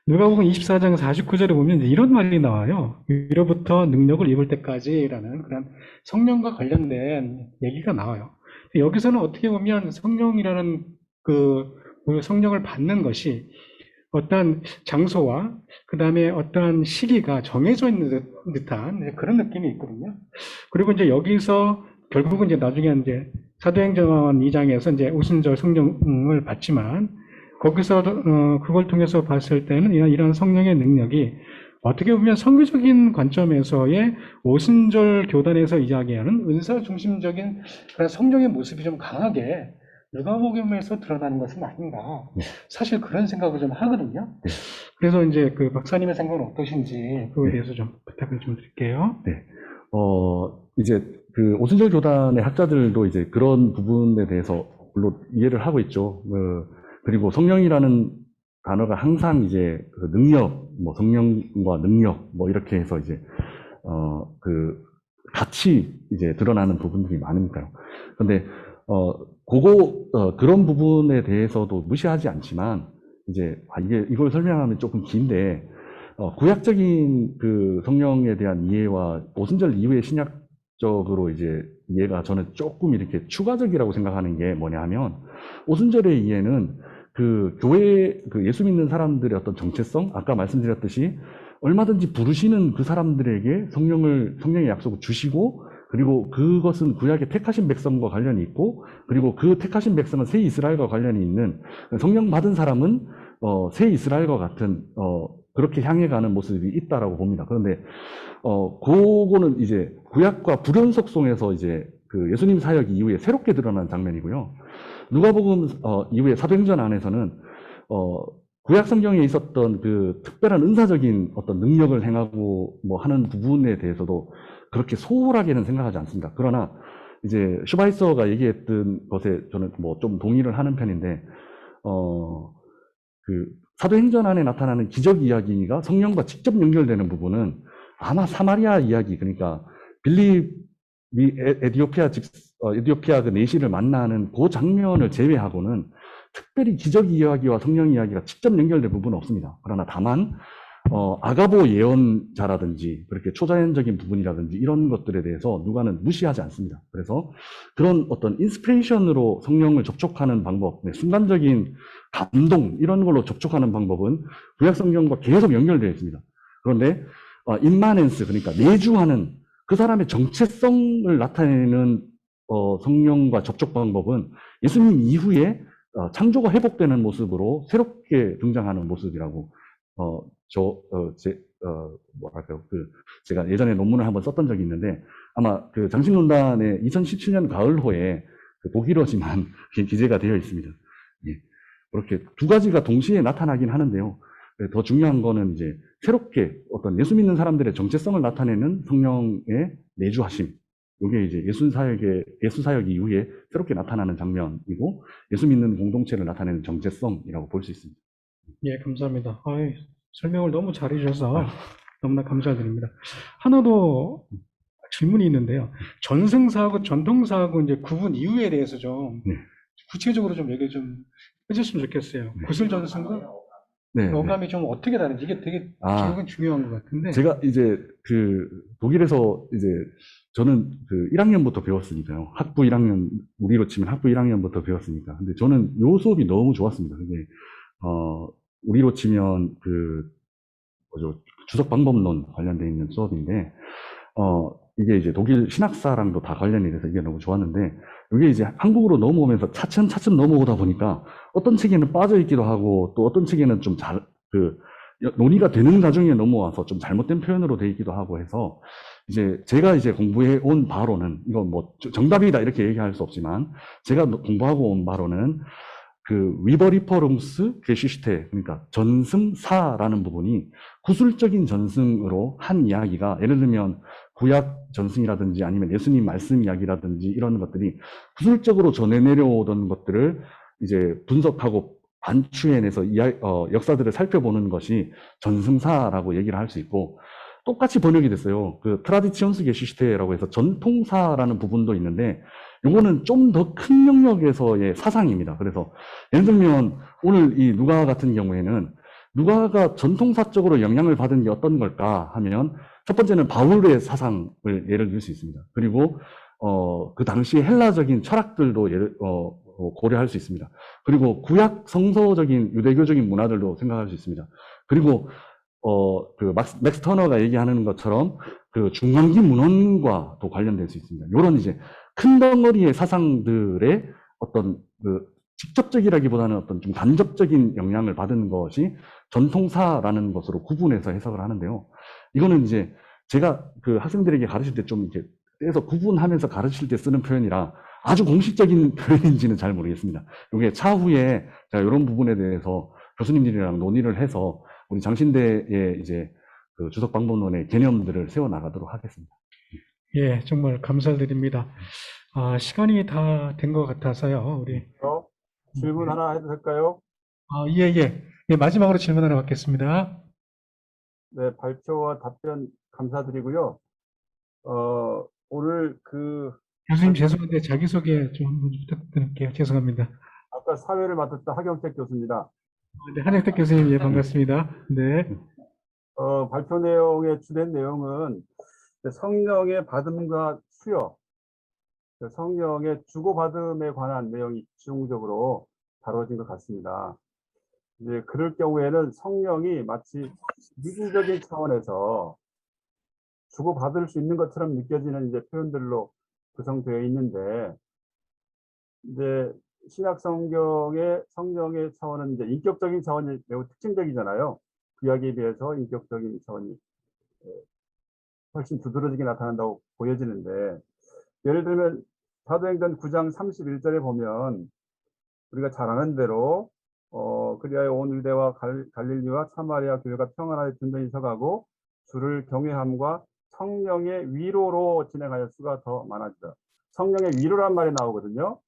누가복음 24장 49절에 보면 이제 이런 말이 나와요. 위로부터 능력을 입을 때까지라는 그런 성령과 관련된 얘기가 나와요. 여기서는 어떻게 보면 성령이라는 그 성령을 받는 것이 어떠한 장소와 그 다음에 어떠한 시기가 정해져 있는 듯한 그런 느낌이 있거든요. 그리고 이제 여기서 결국은 이제 나중에 이제 사도행전 2장에서 이제 오순절 성령을 받지만, 거기서 그걸 통해서 봤을 때는 이런 성령의 능력이 어떻게 보면 선교적인 관점에서의 오순절 교단에서 이야기하는 은사 중심적인 그런 성령의 모습이 좀 강하게 누가복음에서 드러나는 것은 아닌가. 사실 그런 생각을 좀 하거든요. 그래서 이제 그 박사님의 생각은 어떠신지 그거에 대해서 좀 부탁을 좀 드릴게요. 네. 이제 그 오순절 교단의 학자들도 이제 그런 부분에 대해서 물론 이해를 하고 있죠. 그리고 성령이라는 단어가 항상 이제 그 능력, 뭐 성령과 능력, 뭐 이렇게 해서 이제 그 같이 이제 드러나는 부분들이 많으니까요. 근데 그런 부분에 대해서도 무시하지 않지만, 이제 이걸 설명하면 조금 긴데, 구약적인 그 성령에 대한 이해와 오순절 이후의 신약적으로 이제 이해가 저는 조금 이렇게 추가적이라고 생각하는 게 뭐냐 하면, 오순절의 이해는 그 교회 그 예수 믿는 사람들의 어떤 정체성, 아까 말씀드렸듯이 얼마든지 부르시는 그 사람들에게 성령의 약속을 주시고, 그리고 그것은 구약의 택하신 백성과 관련이 있고, 그리고 그 택하신 백성은 새 이스라엘과 관련이 있는, 성령 받은 사람은 새 이스라엘과 같은 그렇게 향해 가는 모습이 있다라고 봅니다. 그런데 그거는 이제 구약과 불연속성에서 이제 그 예수님 사역 이후에 새롭게 드러난 장면이고요. 누가복음 이후에 사도행전 안에서는 구약 성경에 있었던 그 특별한 은사적인 어떤 능력을 행하고 뭐 하는 부분에 대해서도 그렇게 소홀하게는 생각하지 않습니다. 그러나 이제 슈바이서가 얘기했던 것에 저는 뭐 좀 동의를 하는 편인데, 그 사도행전 안에 나타나는 기적 이야기가 성령과 직접 연결되는 부분은 아마 사마리아 이야기, 그러니까 빌립이 에디오피아 그 내시를 만나는 그 장면을 제외하고는 특별히 기적 이야기와 성령 이야기가 직접 연결된 부분은 없습니다. 그러나 다만 아가보 예언자라든지 그렇게 초자연적인 부분이라든지 이런 것들에 대해서 누가는 무시하지 않습니다. 그래서 그런 어떤 인스피레이션으로 성령을 접촉하는 방법, 순간적인 감동 이런 걸로 접촉하는 방법은 구약 성경과 계속 연결되어 있습니다. 그런데 임마넨스, 그러니까 내주하는 그 사람의 정체성을 나타내는 성령과 접촉 방법은 예수님 이후에 창조가 회복되는 모습으로 새롭게 등장하는 모습이라고 뭐랄까요, 제가 예전에 논문을 한번 썼던 적이 있는데, 아마 그 장신론단의 2017년 가을호에 그 독일어지만 기재가 되어 있습니다. 예. 그렇게 두 가지가 동시에 나타나긴 하는데요. 더 중요한 거는 이제 새롭게 어떤 예수 믿는 사람들의 정체성을 나타내는 성령의 내주하심. 이게 이제 예수 사역 이후에 새롭게 나타나는 장면이고, 예수 믿는 공동체를 나타내는 정체성이라고 볼 수 있습니다. 예, 감사합니다. 설명을 너무 잘해주셔서 너무나 감사드립니다. 하나 더 질문이 있는데요. 전승사하고 전통사하고 이제 구분 이유에 대해서 좀 네. 구체적으로 좀 얘기 좀 해줬으면 좋겠어요. 구슬 전승과 네, 네. 어감이 좀 어떻게 다른지 이게 되게 결국은 중요한 것 같은데. 제가 이제 그 독일에서 이제 저는 그 1학년부터 배웠으니까요. 학부 1학년, 우리로 치면 학부 1학년부터 배웠으니까. 근데 저는 요 수업이 너무 좋았습니다. 근데 우리로 치면 그 뭐죠, 주석 방법론 관련돼 있는 수업인데, 이게 이제 독일 신학사랑도 다 관련이 돼서 이게 너무 좋았는데, 이게 이제 한국으로 넘어오면서 차츰차츰 넘어오다 보니까 어떤 책에는 빠져 있기도 하고, 또 어떤 책에는 좀 논의가 되는 과정에 넘어와서 좀 잘못된 표현으로 돼 있기도 하고 해서, 이제 제가 이제 공부해 온 바로는, 이건 뭐 정답이다 이렇게 얘기할 수 없지만, 제가 공부하고 온 바로는 그 위버리퍼rum스 게시슈테, 그러니까 전승사라는 부분이 구술적인 전승으로 한 이야기가, 예를 들면 구약 전승이라든지 아니면 예수님 말씀 이야기라든지 이런 것들이 구술적으로 전해 내려오던 것들을 이제 분석하고 반추해내서 역사들을 살펴보는 것이 전승사라고 얘기를 할 수 있고, 똑같이 번역이 됐어요. 그 트라디치온스 게시슈테라고 해서 전통사라는 부분도 있는데, 요거는 좀 더 큰 영역에서의 사상입니다. 그래서 예를 들면 오늘 이 누가 같은 경우에는 누가가 전통사적으로 영향을 받은 게 어떤 걸까 하면, 첫 번째는 바울의 사상을 예를 들 수 있습니다. 그리고 그 당시 헬라적인 철학들도 고려할 수 있습니다. 그리고 구약 성서적인 유대교적인 문화들도 생각할 수 있습니다. 그리고 그 맥스 터너가 얘기하는 것처럼 그 중앙기 문헌과도 관련될 수 있습니다. 이런 이제 큰 덩어리의 사상들의 어떤 그 직접적이라기보다는 어떤 좀 간접적인 영향을 받은 것이 전통사라는 것으로 구분해서 해석을 하는데요. 이거는 이제 제가 그 학생들에게 가르칠 때 좀 이렇게 떼서 구분하면서 가르칠 때 쓰는 표현이라 아주 공식적인 표현인지는 잘 모르겠습니다. 이게 차후에 제가 이런 부분에 대해서 교수님들이랑 논의를 해서 우리 장신대의 이제 그 주석 방법론의 개념들을 세워 나가도록 하겠습니다. 예, 정말 감사드립니다. 시간이 다 된 것 같아서요. 우리 질문 하나 해도 될까요? 예, 마지막으로 질문 하나 받겠습니다. 네, 발표와 답변 감사드리고요. 오늘 교수님 죄송한데 자기소개 좀 한번 부탁드릴게요. 죄송합니다. 아까 사회를 맡았던 하경택 교수입니다. 네, 한혁택 교수님, 예, 반갑습니다. 네. 발표 내용의 주된 내용은 성령의 받음과 수여, 성령의 주고받음에 관한 내용이 집중적으로 다뤄진 것 같습니다. 이제 그럴 경우에는 성령이 마치 미지적인 차원에서 주고받을 수 있는 것처럼 느껴지는 이제 표현들로 구성되어 있는데, 이제 신약 성경의 성령의 차원은 이제 인격적인 차원이 매우 특징적이잖아요. 구약에 비해서 인격적인 차원이 훨씬 두드러지게 나타난다고 보여지는데, 예를 들면 사도행전 9장 31절에 보면 우리가 잘 아는 대로 그리하여 온 유대와 갈릴리와 사마리아 교회가 평안하게 든든히 서가고 주를 경외함과 성령의 위로로 진행하여 수가 더 많아지다. 성령의 위로란 말이 나오거든요.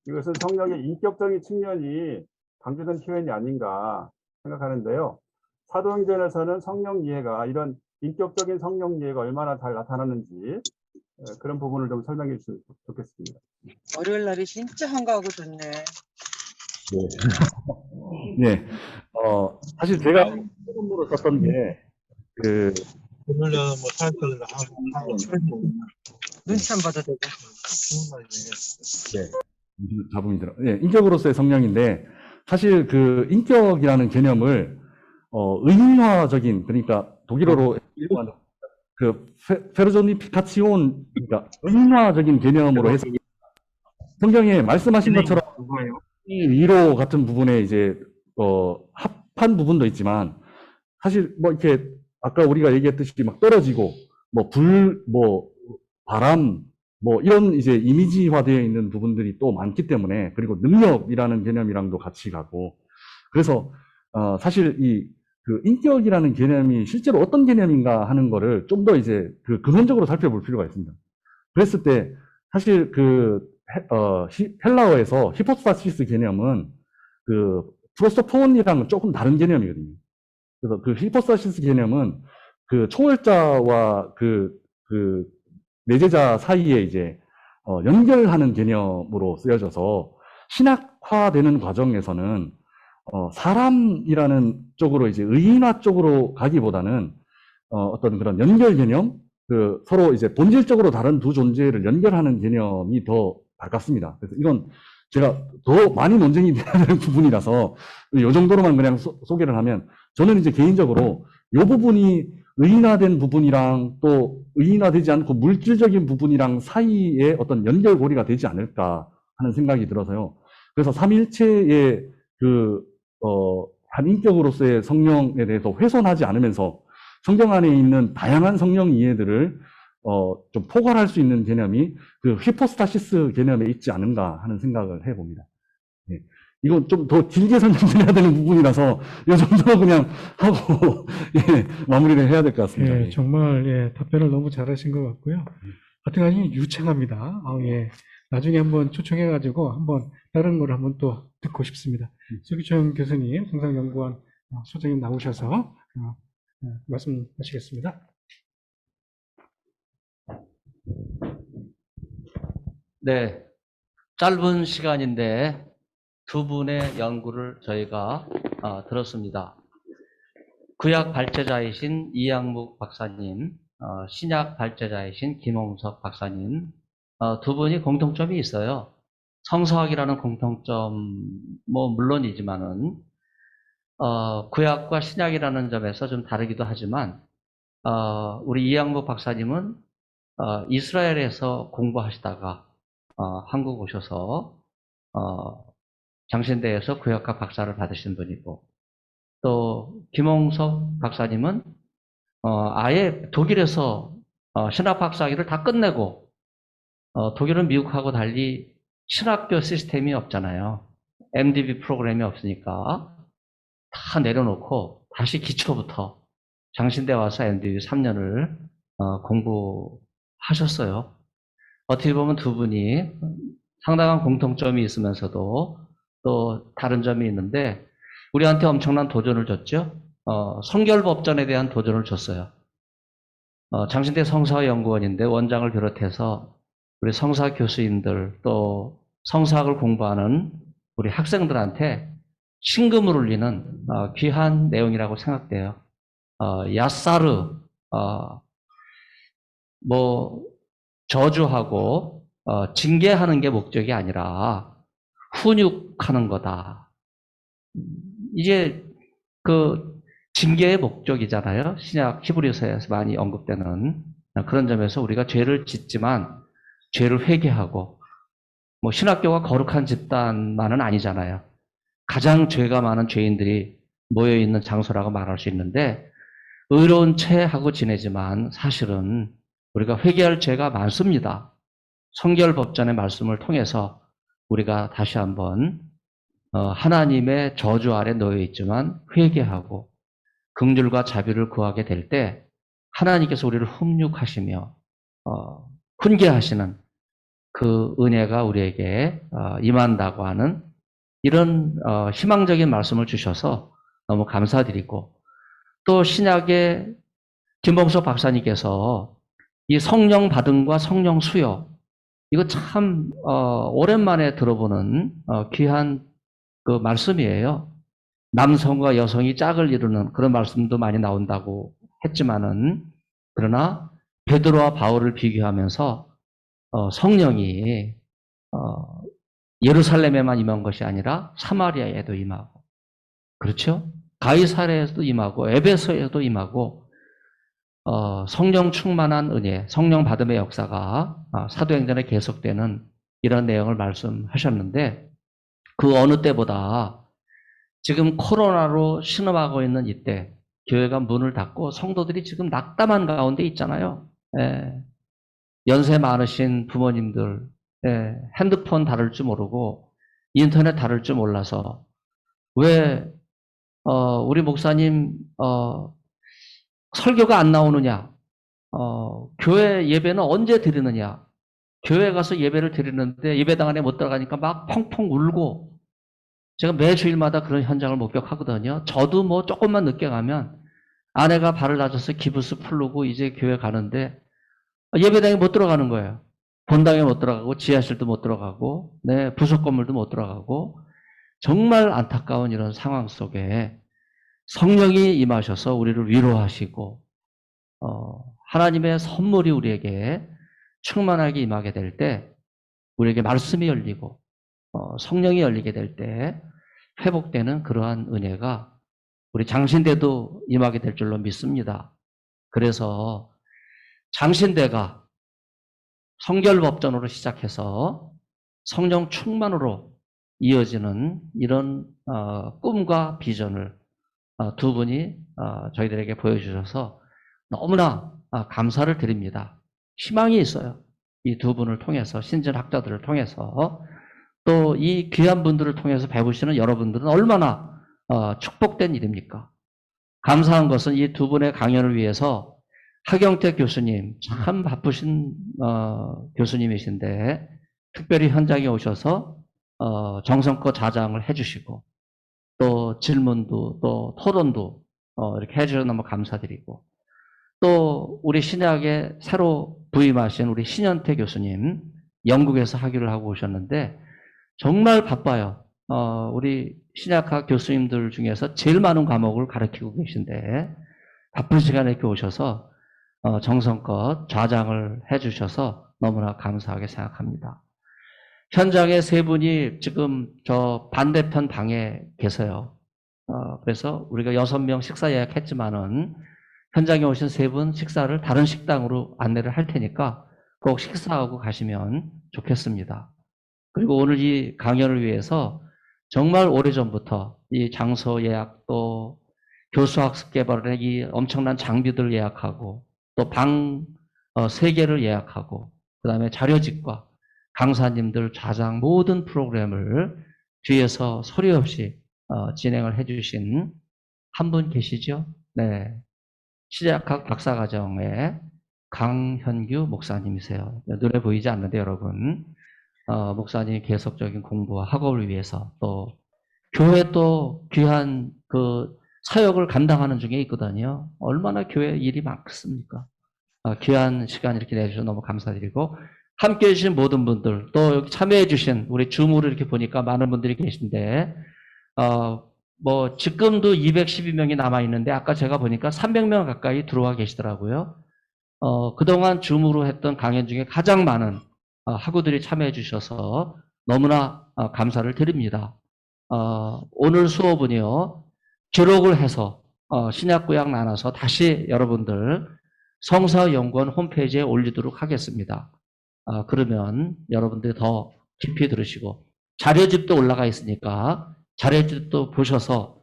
이것은 성령의 인격적인 측면이 강조된 표현이 아닌가 생각하는데요. 사도행전에서는 성령 이해가, 이런 인격적인 성령 이해가 얼마나 잘 나타나는지 그런 부분을 좀 설명해 주시면 좋겠습니다. 월요일 날이 진짜 한가하고 좋네. 네. 사실 제가 처음으로 썼던 게, 오늘은 뭐 타이틀을 하고 눈치 안 봐도 되고. 잡음이 들어. 네, 인격으로서의 성령인데, 사실 그 인격이라는 개념을, 의인화적인, 그러니까 독일어로 그 페르조니피카치온, 그러니까 의인화적인 개념으로 해서 성경에 말씀하신 것처럼 이 위로 같은 부분에 이제 합한 부분도 있지만, 사실 뭐 이렇게 아까 우리가 얘기했듯이 막 떨어지고 뭐 불, 뭐 바람, 뭐 이런 이제 이미지화되어 있는 부분들이 또 많기 때문에, 그리고 능력이라는 개념이랑도 같이 가고, 그래서 사실 이 그 인격이라는 개념이 실제로 어떤 개념인가 하는 거를 좀 더 이제 그 근원적으로 살펴볼 필요가 있습니다. 그랬을 때 사실 헬라어에서 히포스타시스 개념은 그 프로소폰이랑은 조금 다른 개념이거든요. 그래서 그 히포스타시스 개념은 그 초월자와 그 내재자 사이에 이제 연결하는 개념으로 쓰여져서, 신학화되는 과정에서는 사람이라는 쪽으로 이제 의인화 쪽으로 가기보다는 어떤 그런 연결 개념, 그 서로 이제 본질적으로 다른 두 존재를 연결하는 개념이 더 가깝습니다. 그래서 이건 제가 더 많이 논쟁이 돼야 되는 부분이라서 이 정도로만 그냥 소개를 하면, 저는 이제 개인적으로 이 부분이 의인화된 부분이랑 또 의인화되지 않고 물질적인 부분이랑 사이에 어떤 연결고리가 되지 않을까 하는 생각이 들어서요. 그래서 삼위일체의 한 인격으로서의 성령에 대해서 훼손하지 않으면서 성경 안에 있는 다양한 성령 이해들을 좀 포괄할 수 있는 개념이 그 히포스타시스 개념에 있지 않은가 하는 생각을 해봅니다. 네. 이건 좀 더 길게 설명드려야 되는 부분이라서 이 정도로 그냥 하고 마무리를 해야 될 것 같습니다. 예, 정말 답변을 너무 잘하신 것 같고요. 하여튼간에 유창합니다. 예. 나중에 한번 초청해가지고 한번 다른 걸 한번 또 듣고 싶습니다. 서기청 교수님, 성상연구원 소장님 나오셔서 말씀하시겠습니다. 네, 짧은 시간인데 두 분의 연구를 저희가 들었습니다. 구약 발제자이신 이양묵 박사님, 신약 발제자이신 김홍석 박사님, 두 분이 공통점이 있어요. 성서학이라는 공통점 뭐 물론이지만은 구약과 신약이라는 점에서 좀 다르기도 하지만, 우리 이양묵 박사님은 이스라엘에서 공부하시다가 한국 오셔서 장신대에서 구약학 박사를 받으신 분이고, 또 김홍석 박사님은 아예 독일에서 신학 박사학위를 다 끝내고, 독일은 미국하고 달리 신학교 시스템이 없잖아요. MDB 프로그램이 없으니까 다 내려놓고 다시 기초부터 장신대 와서 MDB 3년을 공부하셨어요. 어떻게 보면 두 분이 상당한 공통점이 있으면서도 또 다른 점이 있는데, 우리한테 엄청난 도전을 줬죠. 성결법전에 대한 도전을 줬어요. 장신대 성서연구원인데 원장을 비롯해서 우리 성사 교수님들, 또 성서학을 공부하는 우리 학생들한테 심금을 울리는 귀한 내용이라고 생각돼요. 야사르, 뭐 저주하고 징계하는 게 목적이 아니라 훈육하는 거다. 이게 그 징계의 목적이잖아요. 신약 히브리서에서 많이 언급되는 그런 점에서 우리가 죄를 짓지만 죄를 회개하고, 뭐 신학교가 거룩한 집단만은 아니잖아요. 가장 죄가 많은 죄인들이 모여 있는 장소라고 말할 수 있는데, 의로운 체하고 지내지만 사실은 우리가 회개할 죄가 많습니다. 성결법전의 말씀을 통해서 우리가 다시 한번 하나님의 저주 아래 놓여 있지만 회개하고 긍휼과 자비를 구하게 될 때 하나님께서 우리를 흡육하시며 훈계하시는 그 은혜가 우리에게 임한다고 하는 이런 희망적인 말씀을 주셔서 너무 감사드리고, 또 신약의 김봉석 박사님께서 이 성령 받음과 성령 수요, 이거 참 오랜만에 들어보는 귀한 그 말씀이에요. 남성과 여성이 짝을 이루는 그런 말씀도 많이 나온다고 했지만은, 그러나 베드로와 바울을 비교하면서 성령이 예루살렘에만 임한 것이 아니라 사마리아에도 임하고, 그렇죠? 가이사랴에도 임하고 에베소에도 임하고, 성령 충만한 은혜, 성령 받음의 역사가 사도행전에 계속되는 이런 내용을 말씀하셨는데, 그 어느 때보다 지금 코로나로 신음하고 있는 이때 교회가 문을 닫고 성도들이 지금 낙담한 가운데 있잖아요. 예. 연세 많으신 부모님들, 예. 핸드폰 다룰 줄 모르고 인터넷 다룰 줄 몰라서 왜 우리 목사님 설교가 안 나오느냐, 교회 예배는 언제 드리느냐, 교회 가서 예배를 드리는데 예배당 안에 못 들어가니까 막 펑펑 울고, 제가 매 주일마다 그런 현장을 목격하거든요. 저도 뭐 조금만 늦게 가면 아내가 발을 다쳐서 기부스 풀르고 이제 교회 가는데 예배당에 못 들어가는 거예요. 본당에 못 들어가고 지하실도 못 들어가고, 네, 부속 건물도 못 들어가고, 정말 안타까운 이런 상황 속에 성령이 임하셔서 우리를 위로하시고 하나님의 선물이 우리에게 충만하게 임하게 될 때, 우리에게 말씀이 열리고 성령이 열리게 될 때 회복되는 그러한 은혜가 우리 장신대도 임하게 될 줄로 믿습니다. 그래서 장신대가 성결법전으로 시작해서 성령 충만으로 이어지는 이런 꿈과 비전을 두 분이 저희들에게 보여주셔서 너무나 감사를 드립니다. 희망이 있어요. 이 두 분을 통해서, 신진학자들을 통해서, 또 이 귀한 분들을 통해서 배우시는 여러분들은 얼마나 축복된 일입니까? 감사한 것은 이 두 분의 강연을 위해서 하경택 교수님, 참 바쁘신 교수님이신데 특별히 현장에 오셔서 정성껏 자장을 해주시고, 또 질문도 또 토론도 이렇게 해주셔서 너무 감사드리고, 또 우리 신약에 새로 부임하신 우리 신현태 교수님, 영국에서 학위를 하고 오셨는데 정말 바빠요. 우리 신약학 교수님들 중에서 제일 많은 과목을 가르치고 계신데 바쁜 시간에 이렇게 오셔서 정성껏 좌장을 해주셔서 너무나 감사하게 생각합니다. 현장에 세 분이 지금 저 반대편 방에 계세요. 그래서 우리가 6명 식사 예약했지만은 현장에 오신 세 분 식사를 다른 식당으로 안내를 할 테니까 꼭 식사하고 가시면 좋겠습니다. 그리고 오늘 이 강연을 위해서 정말 오래전부터 이 장소 예약, 또 교수학습 개발의 이 엄청난 장비들 예약하고, 또 방 3개를 예약하고, 그 다음에 자료집과 강사님들 좌장 모든 프로그램을 뒤에서 소리 없이 진행을 해주신 한 분 계시죠? 네. 시작학 박사과정의 강현규 목사님이세요. 눈에 보이지 않는데 여러분, 목사님 계속적인 공부와 학업을 위해서, 또 교회 또 귀한 그 사역을 감당하는 중에 있거든요. 얼마나 교회 일이 많습니까? 귀한 시간 이렇게 내주셔서 너무 감사드리고, 함께 해주신 모든 분들, 또 여기 참여해주신 우리 줌으로 이렇게 보니까 많은 분들이 계신데, 뭐 지금도 212명이 남아있는데 아까 제가 보니까 300명 가까이 들어와 계시더라고요. 그동안 줌으로 했던 강연 중에 가장 많은 학우들이 참여해 주셔서 너무나 감사를 드립니다. 오늘 수업은요, 기록을 해서 신약구약 나눠서 다시 여러분들 성서연구원 홈페이지에 올리도록 하겠습니다. 그러면 여러분들이 더 깊이 들으시고 자료집도 올라가 있으니까 자료집도 보셔서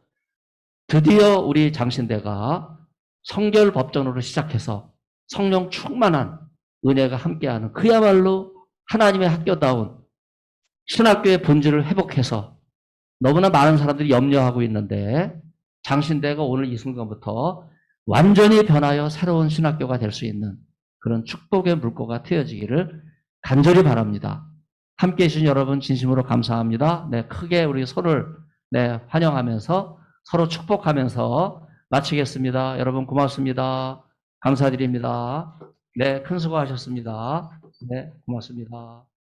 드디어 우리 장신대가 성결법전으로 시작해서 성령 충만한 은혜가 함께하는 그야말로 하나님의 학교다운 신학교의 본질을 회복해서 너무나 많은 사람들이 염려하고 있는데 장신대가 오늘 이 순간부터 완전히 변하여 새로운 신학교가 될 수 있는 그런 축복의 물꼬가 트여지기를 간절히 바랍니다. 함께해 주신 여러분 진심으로 감사합니다. 네, 크게 우리 서로를 환영하면서 서로 축복하면서 마치겠습니다. 여러분 고맙습니다. 감사드립니다. 네, 큰 수고하셨습니다. 네, 고맙습니다.